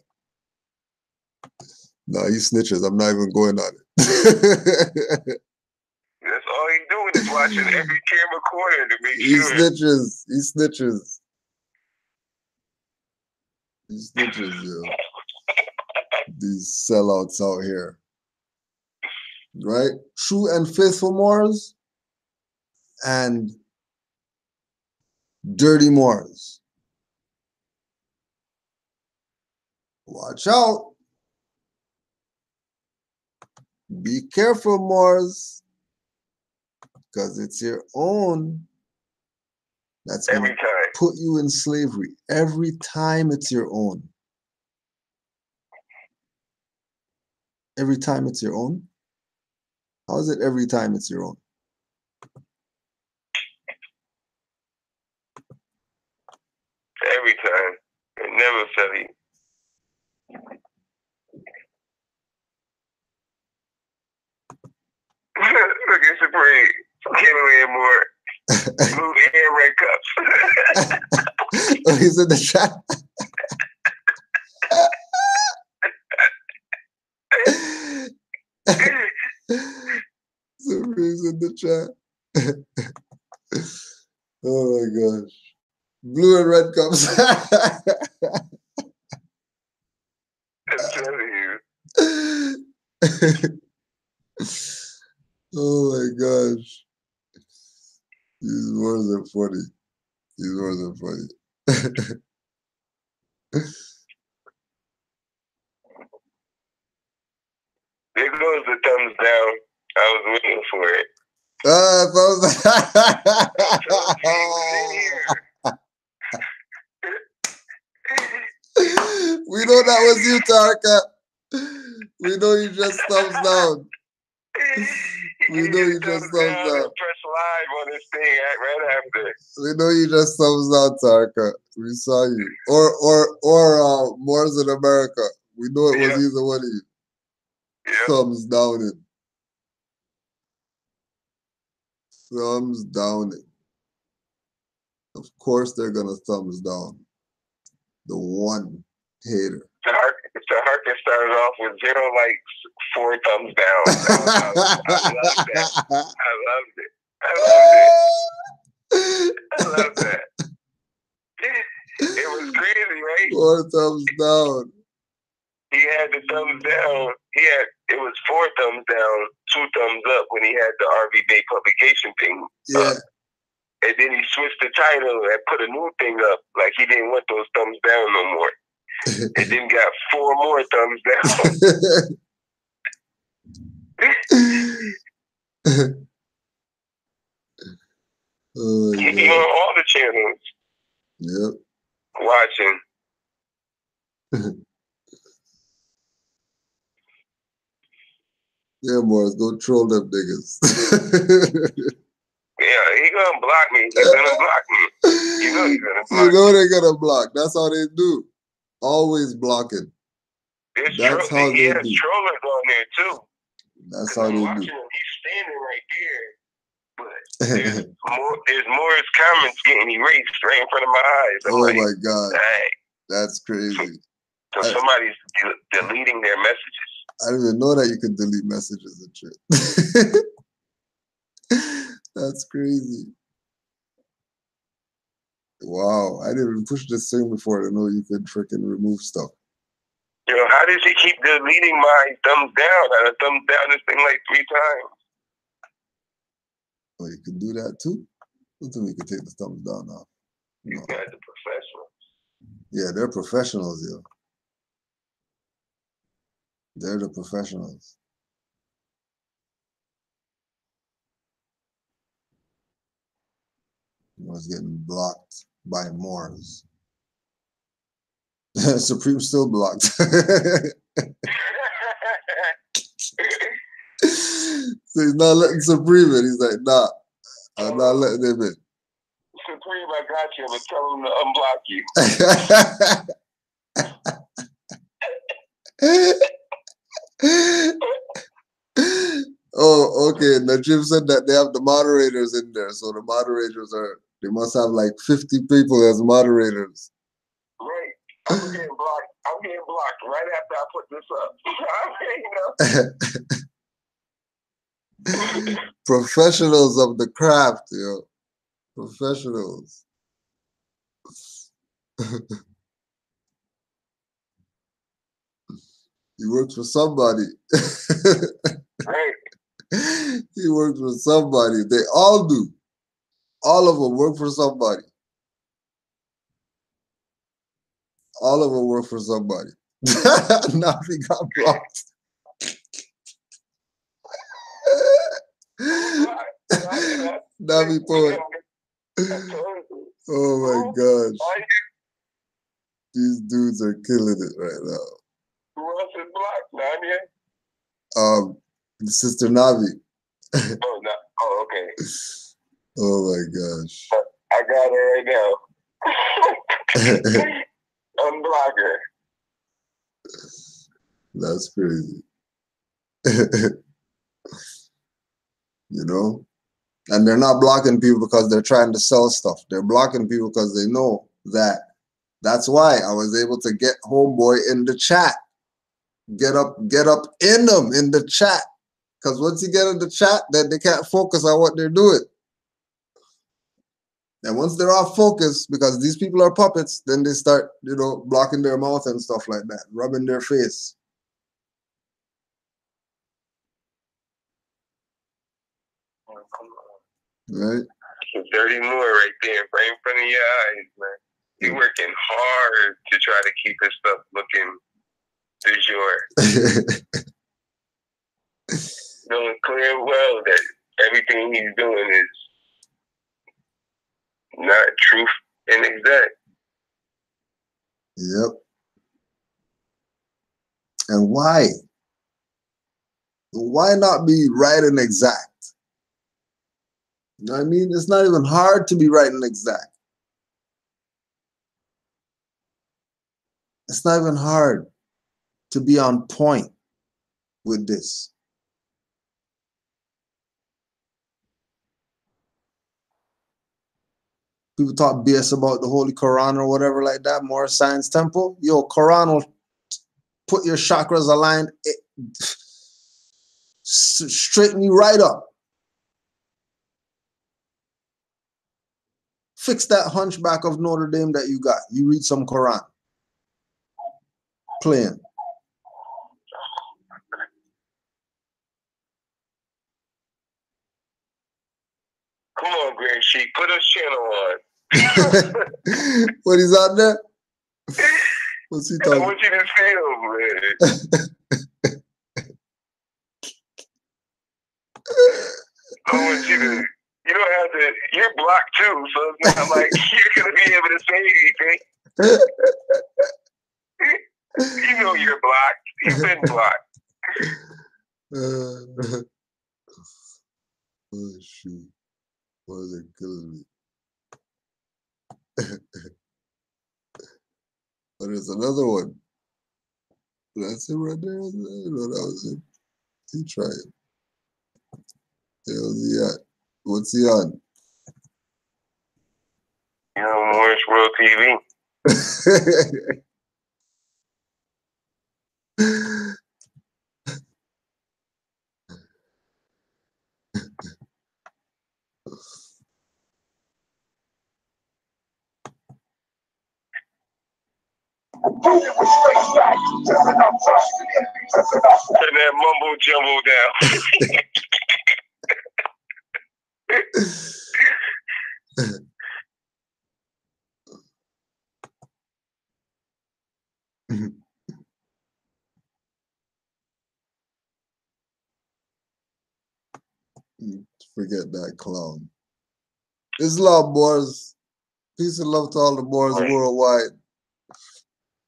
No, he snitches. I'm not even going on it. That's all he's doing is watching every camera corner to make He sure. snitches. He snitches. He snitches, yo. These sellouts out here. Right? True and faithful Moors and dirty Moors. Watch out. Be careful, Moors. Because it's your own that's going to put you in slavery. Every time it's your own. Every time it's your own? How is it every time it's your own? Every time. It never fell you. Look at Supreme. Canaanland more. Blue and red cups. Oh, he's in the chat. Supreme's in the chat. Oh my gosh. Blue and red cups. I'm telling you. Oh my gosh. He's more than funny. He's more than funny. There goes the thumbs down. I was waiting for it. We know that was you, Tarka. We know you just thumbs down. We know you just thumbs down. Press live on this thing right after. We know you just thumbs down, Tarka. We saw you. Or Moors in America. We know it was either one of you. Thumbs down it. Thumbs down it. Of course they're gonna thumbs down. The one hater. The Harkin started off with 0 likes, 4 thumbs down. I love that. I loved it. I love that. It was crazy, right? 4 thumbs down. He had the thumbs down. It was 4 thumbs down, 2 thumbs up when he had the RV Bay publication thing. Yeah. And then he switched the title and put a new thing up. Like he didn't want those thumbs down no more. And then got 4 more thumbs down. He on all the channels. Yep. Watching. Yeah, Morris, go troll them niggas. Yeah, he gonna block me. He's gonna block me. You know he's gonna block me. You know they're gonna block. That's how they do. Always blocking. That's how they do. There's trollers on there too. That's how they do. He's standing right there, but there's Moorish comments getting erased right in front of my eyes. Oh my God. Hey. That's crazy. So somebody's deleting their messages. I didn't even know that you could delete messages and shit. That's crazy. Wow, I didn't even push this thing before to know you could freaking remove stuff. You know, how does he keep deleting my thumbs down? I thumbs down this thing like 3 times. Oh, you can do that too? I think we could take the thumbs down now. You guys are professionals. Yeah, they're professionals, yo. They're the professionals. I was getting blocked by Moors. Supreme still blocked. So he's not letting Supreme in. He's like, nah, I'm not letting him in. Supreme, I got you, but tell him to unblock you. Oh, okay. Najib said that they have the moderators in there. So the moderators they must have like 50 people as moderators. Right. I'm getting blocked right after I put this up. Professionals of the craft, yo. Professionals. He works for somebody. Right. He works for somebody. They all do. All of them work for somebody. All of them work for somebody. Now he got blocked. Navi Poet. Oh my gosh. These dudes are killing it right now. Who else is blocked, Nanya? Sister Navi. Oh, no. Oh, okay. Oh my gosh. I got her right now. Unblock her. That's crazy. You know? And they're not blocking people because they're trying to sell stuff. They're blocking people because they know that. That's why I was able to get homeboy in the chat. Get up in them in the chat. Because once you get in the chat, then they can't focus on what they're doing. And once they're off focus, because these people are puppets, then they start, you know, blocking their mouth and stuff like that, rubbing their face. Right? 30 more right there, right in front of your eyes, man. You're working hard to try to keep his stuff looking du jour. Knowing clear well that everything he's doing is not truth and exact. Yep. And why? Why not be right and exact? You know what I mean? It's not even hard to be right and exact. It's not even hard to be on point with this. People talk BS about the Holy Quran or whatever like that, Moorish Science Temple. Yo, Quran will put your chakras aligned, straighten you right up. Fix that hunchback of Notre Dame that you got. You read some Quran. Playing. Come on, Grand Sheik, put his channel on. What is on there? What's he talking? I want you to feel, man. I want you to. You don't have to. You're blocked too, so it's not like you're gonna be able to say anything. You know you're blocked. You've been blocked. Oh shoot! Why is it killing me? But there's another one. That's it right there. No, that was it. He tried. How's he at? What's he on? You know, Moorish World TV. Turn that mumbo jumbo down. Forget that clown. Islam, boys. Peace and love to all the boys worldwide.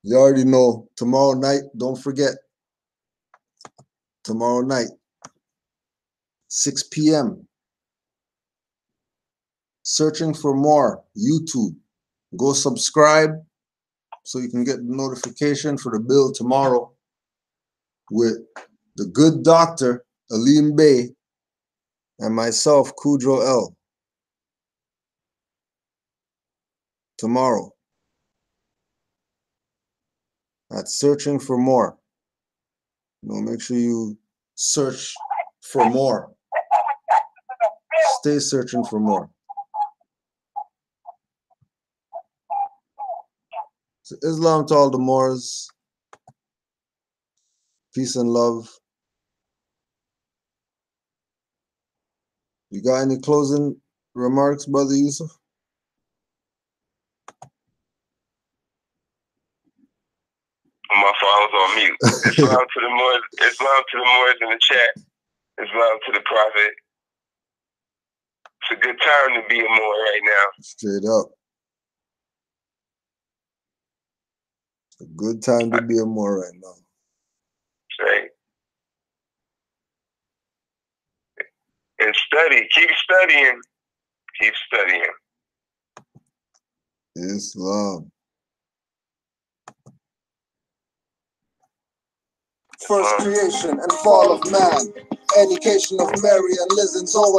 You already know, tomorrow night, don't forget. Tomorrow night, 6 p.m. Searching for more, YouTube. Go subscribe so you can get the notification for the build tomorrow with the good doctor, Aleem Bey, and myself, Kudro L. Tomorrow. That's searching for more. You know, make sure you search for more. Stay searching for more. So Islam to all the Moors. Peace and love. You got any closing remarks, Brother Yusuf? My phone was on mute. Islam to the Moors. Islam to the Moors in the chat. Islam to the Prophet. It's a good time to be a Moor right now. Straight up. It's a good time to be a Moor right now. Right. Study. Keep studying. Keep studying. Islam. First creation and fall of man. Education of Mary and Liz and Zoan.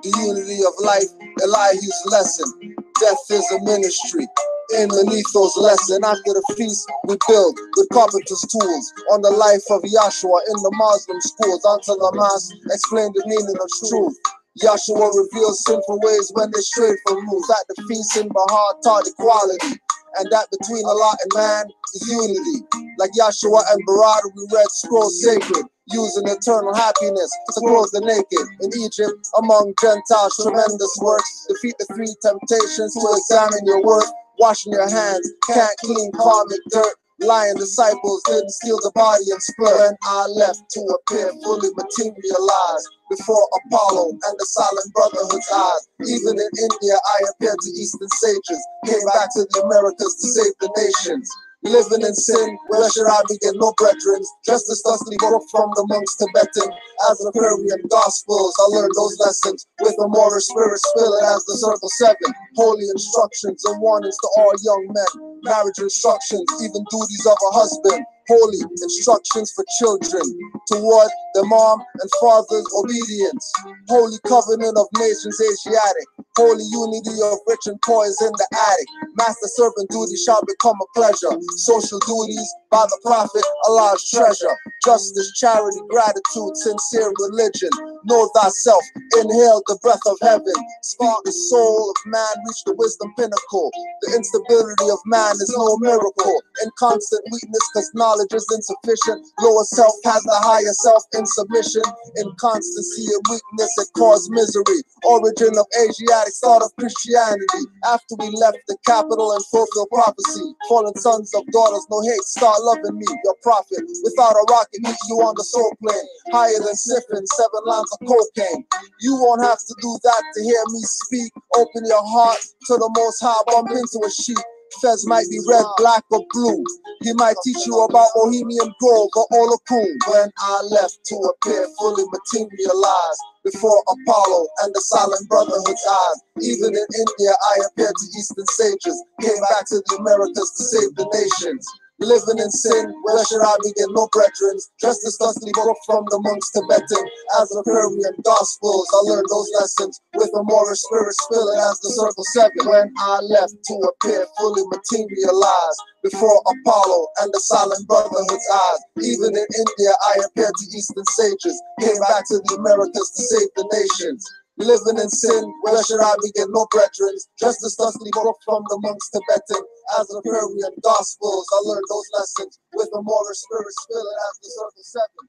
The unity of life, Elihu's lesson. Death is a ministry. In Manetho's lesson, after the feast, we build with carpenter's tools on the life of Yahshua in the Muslim schools. Until the mass explain the meaning of truth. Yahshua reveals sinful ways when they stray from rules. At the feast in Bahar taught equality, and that between Allah and man is unity. Like Yahshua and Barad, we read scrolls sacred, using eternal happiness to clothe the naked. In Egypt, among Gentiles, tremendous works. Defeat the three temptations to examine your worth. Washing your hands, can't clean karmic dirt. Lion disciples didn't steal the body and split. When I left to appear fully materialized before Apollo and the silent brotherhood's eyes. Even in India, I appeared to Eastern sages. Came back to the Americas to save the nations. Living in sin, where should I begin? No brethren. Justice thusly broke from the monks Tibetan. As the Korean Gospels, I learned those lessons with a Moorish spirit spilling as the circle 7. Holy instructions and warnings to all young men. Marriage instructions, even duties of a husband. Holy instructions for children toward their mom and father's obedience. Holy covenant of nations Asiatic. Holy unity of rich and poor is in the attic. Master servant duty shall become a pleasure. Social duties by the prophet, Allah's treasure. Justice, charity, gratitude, sincere religion. Know thyself, inhale the breath of heaven. Spark the soul of man, reach the wisdom pinnacle. The instability of man is no miracle. In constant weakness, cause knowledge is insufficient. Lower self has the higher self in submission. Inconstancy and weakness that cause misery. Origin of Asiatic, start of Christianity. After we left the capital and fulfill prophecy. Fallen sons of daughters, no hate, start loving me, your prophet. Without a rocket, meet you on the soul plane. Higher than sniffing 7 lines of cocaine. You won't have to do that to hear me speak. Open your heart to the Most High, bump into a sheep. Fez might be red, black, or blue. He might teach you about Bohemian Grove or Olokun. When I left to appear fully materialized before Apollo and the silent brotherhood's eyes. Even in India, I appeared to Eastern sages. Came back to the Americas to save the nations. Living in sin, where should I begin? No brethren. Justice thusly broke from the monks Tibetan. As the Korean Gospels, I learned those lessons with a Moorish spirit spilling as the circle 7. When I left to appear fully materialized before Apollo and the silent brotherhood's eyes. Even in India, I appeared to Eastern sages. Came back to the Americas to save the nations. Living in sin, where should I begin? No brethren. Justice thusly broke from the monks Tibetan. As the Korean Gospels, I learned those lessons with a Moorish spirit spilling as the circle 7.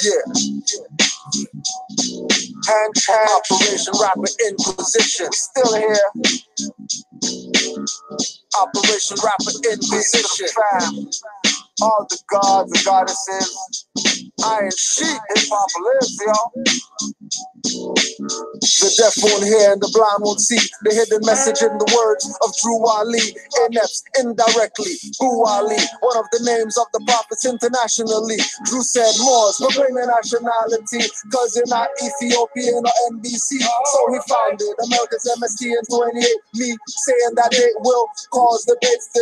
Yeah. Hand Operation Rapid Inquisition, still here. Operation Rapid Inquisition. All the gods and goddesses. Iron sheep, hip-hop lives, y'all. The deaf won't hear and the blind won't see. The hidden message in the words of Drew Ali. NFs indirectly. Boo Ali, one of the names of the prophets internationally. Drew said Moors, proclaim your nationality, cause you're not Ethiopian or NBC. So he founded America's MST in 28. Me saying that it will cause debates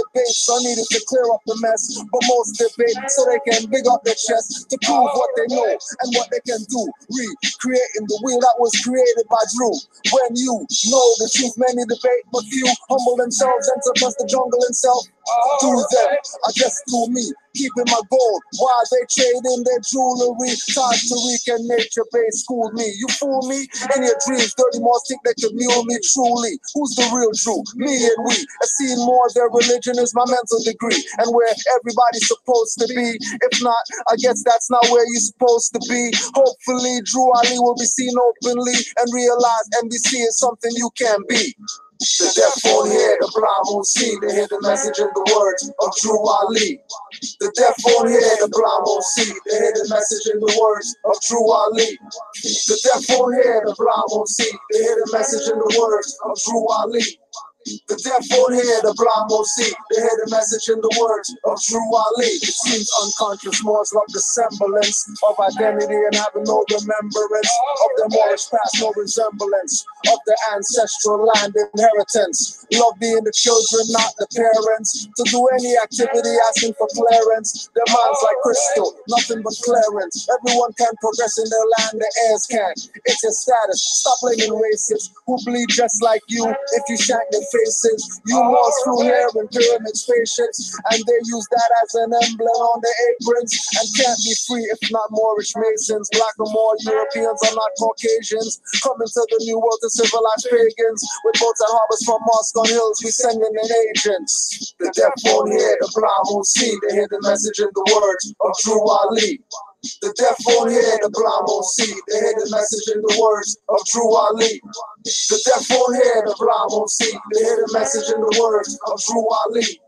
are needed to clear up the mess. But most debate so they can big up their chest to prove what they know and what they can do. Recreating the wheel that was created by Drew. When you know the truth, many debate, but few humble themselves and suppress the jungle itself. Through them, I guess through me, keeping my gold while they trade in their jewelry. Tariq and nature-based schooled me. You fool me in your dreams. Dirty Moors think they could mule me truly. Who's the real Drew? Me and we. I've seen more. Their religion is my mental degree, and where everybody's supposed to be. If not, I guess that's not where you're supposed to be. Hopefully, Drew Ali will be seen openly and realize NBC is something you can be. The deaf won't hear, the blind won't see. They hear the message in the words of Drew Ali. The deaf won't hear, the blind won't see. They hear the message in the words of Drew Ali. The deaf won't hear, the blind won't see. They hear the message in the words of Drew Ali. The deaf won't hear, the blind won't see. They hear the message in the words of true Ali. It seems unconscious, Moors love the semblance of identity and having no remembrance of their Moorish past, no resemblance of their ancestral land inheritance. Love being the children, not the parents. To do any activity asking for clearance. Their minds like crystal, nothing but clearance. Everyone can progress in their land, the heirs can. It's a status. Stop blaming races who bleed just like you. If you shank their faces, you Moors through hair and pyramid spaceships, and they use that as an emblem on their aprons, and can't be free if not Moorish Masons. Black or more Europeans are not Caucasians, coming to the new world to civilize pagans. With boats and harbors from mosques on hills, we sending in agents. The deaf won't hear, the blind won't see. They hear the message in the words of true Ali. The deaf won't hear, the blind won't see. They hear the message in the words of true Ali. The deaf won't hear, the blind won't see. They hear the message in the words of true Ali.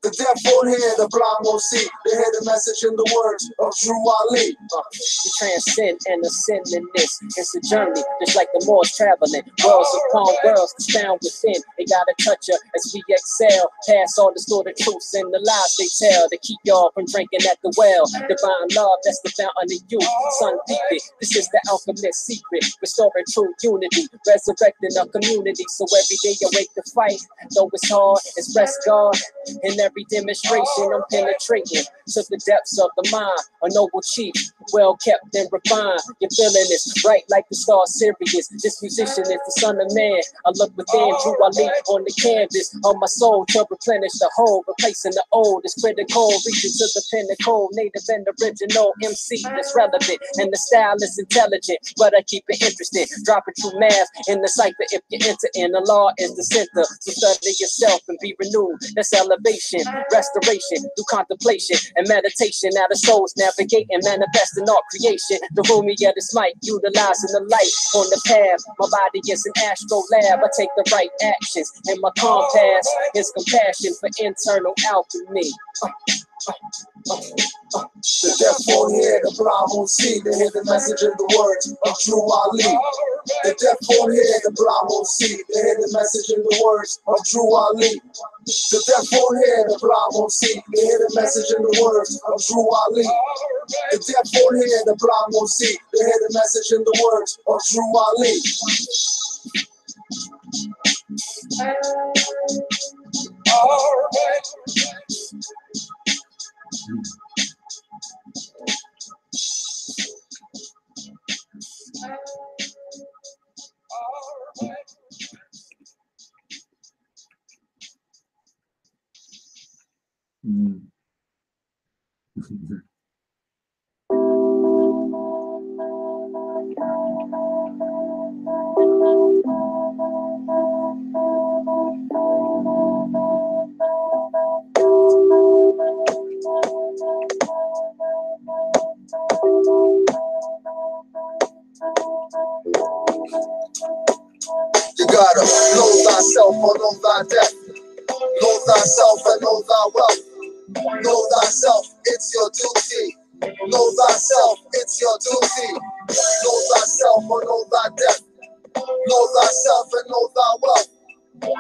The deaf won't hear, the blind won't see. They hear the message in the words of true Ali. We transcend and ascend in this. It's a journey, just like the Moors traveling. Worlds upon worlds to stand within. They gotta touch her as we excel. Pass all the distorted truths and the lies they tell to keep y'all from drinking at the well. Divine love, that's the fountain of youth. Sun deep it. This is the alchemist's secret. Restoring true unity, resurrecting our community. So every day awake to fight. Though it's hard, it's rest God. In every demonstration, I'm penetrating to the depths of the mind. A noble chief, well kept and refined. You're feeling this right like the star Sirius. This musician is the son of man. I look within, Drew Ali on the canvas of my soul to replenish the whole, replacing the old. It's critical, reaching to the pinnacle. Native and original MC that's relevant, and the style is intelligent, but I keep it interesting. Dropping true math in the cipher if you enter in. The law is the center, so study yourself and be renewed. That's elevation, restoration through contemplation and meditation. Now the soul's navigating, manifesting all creation. The room of this mic, utilizing the light on the path. My body is an astro lab. I take the right actions, and my compass is compassion for internal alchemy. The deaf won't hear, the blind won't see. They hear the message in the words of true Ali. The deaf won't hear, the blind won't see. They hear the message in the words of true Ali. The deaf won't hear, the blind won't see. They hear the message in the words of true Ali. The deaf won't hear, the blind won't see. They hear the message in the words of true Ali. All right. You gotta know thyself or know thy death. Know thyself and know thy wealth. Know thyself, it's your duty. Know thyself, it's your duty. Know thyself or know thy death. Know thyself and know thy wealth.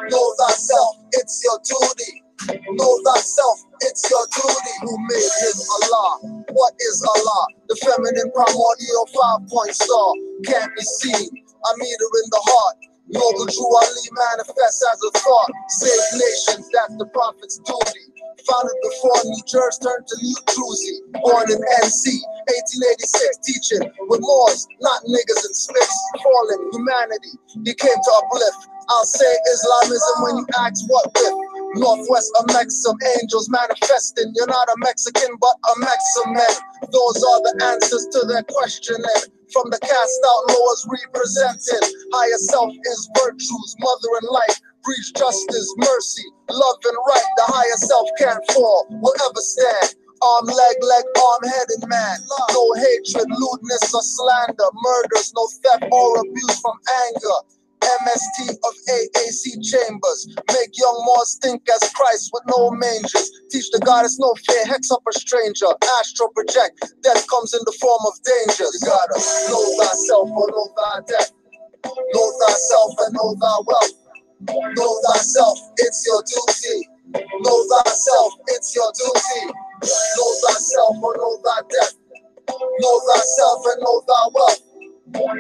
Know thyself, it's your duty. Know thyself, it's your duty. Who made him Allah? What is Allah? The feminine primordial 5-point star. Can't be seen, I meet her in the heart. Noble Drew Ali manifests as a thought. Save nations, that's the prophet's duty. Founded before New Jersey turned to New Jersey. Born in NC, 1886, teaching with Moors, not niggas and Smiths. Fallen humanity, he came to uplift. I'll say Islamism when you ask what with. Northwest of Mexican angels manifesting. You're not a Mexican, but a Mexican. Those are the answers to their questioning. From the cast out laws represented. Higher self is virtues, mother and life. Preach justice, mercy, love and right. The higher self can't fall, will ever stand. Arm, leg, arm-headed man. No hatred, lewdness or slander. Murders, no theft or abuse from anger. MST of AAC chambers. Make young Moors think as Christ with no mangers. Teach the goddess no fear, hex up a stranger. Astro project, death comes in the form of danger. You gotta know thyself or know thy death. Know thyself and know thy wealth. Know thyself, it's your duty. Know thyself, it's your duty. Know thyself or know thy death. Know thyself and know thy wealth.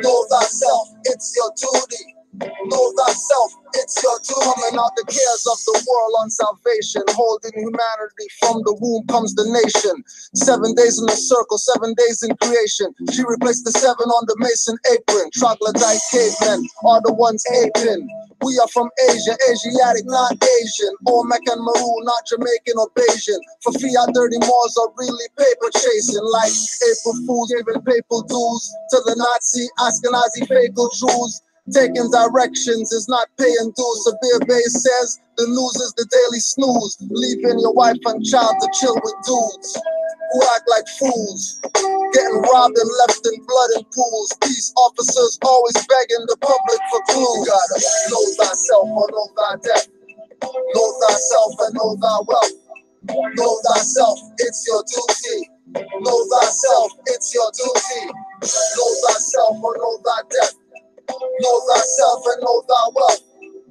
Know thyself, it's your duty. Know thyself, it's your duty. Coming out the cares of the world on salvation, holding humanity from the womb comes the nation. 7 days in the circle, 7 days in creation. She replaced the 7 on the Mason apron. Troglodyte cavemen are the ones aping. We are from Asia, Asiatic, not Asian. Olmec and Maroon, not Jamaican or Bayesian. For fiat, dirty Moors are really paper chasing. Like April Fools giving papal dues to the Nazi, Ashkenazi, fatal Jews. Taking directions is not paying dues. Severe Base says the news is the daily snooze. Leaving your wife and child to chill with dudes who act like fools. Getting robbed and left in blood and pools. Peace officers always begging the public for clues. Gotta know thyself or know thy death. Know thyself and know thy wealth. Know thyself, it's your duty. Know thyself, it's your duty. Know thyself or know thy death. Know thyself and know thy wealth.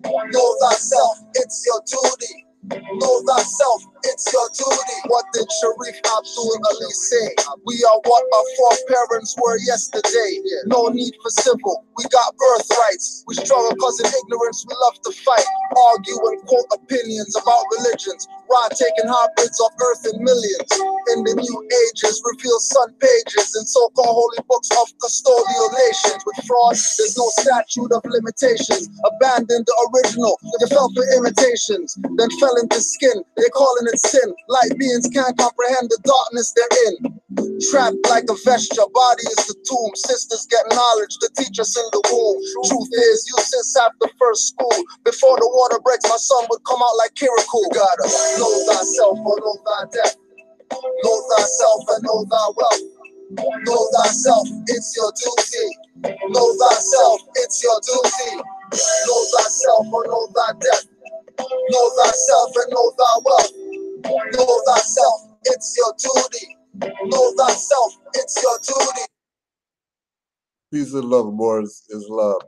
Know thyself, it's your duty. Know thyself, it's your duty. What did Sharif Abdul Ali say? We are what our foreparents were yesterday. No need for civil, we got birthrights. We struggle cause in ignorance we love to fight. Argue and quote opinions about religions. Rod taking hybrids of earth in millions. In the new ages, reveal sun pages and so-called holy books of custodial nations. With fraud, there's no statute of limitations. Abandon the original, you fell for imitations. Then fell into skin, they're calling it sin. Light beings can't comprehend the darkness they're in. Trapped like a vesture, body is the tomb. Sisters get knowledge to teach us in the womb. Truth is, you since after first school. Before the water breaks, my son would come out like Kirikou. Gotta know thyself or know thy death. Know thyself and know thy wealth. Know thyself, it's your duty. Know thyself, it's your duty. Know thyself or know thy death. Know thyself and know thy wealth. Know thyself, it's your duty. Know thyself, it's your duty. Peace and love, Moors is love.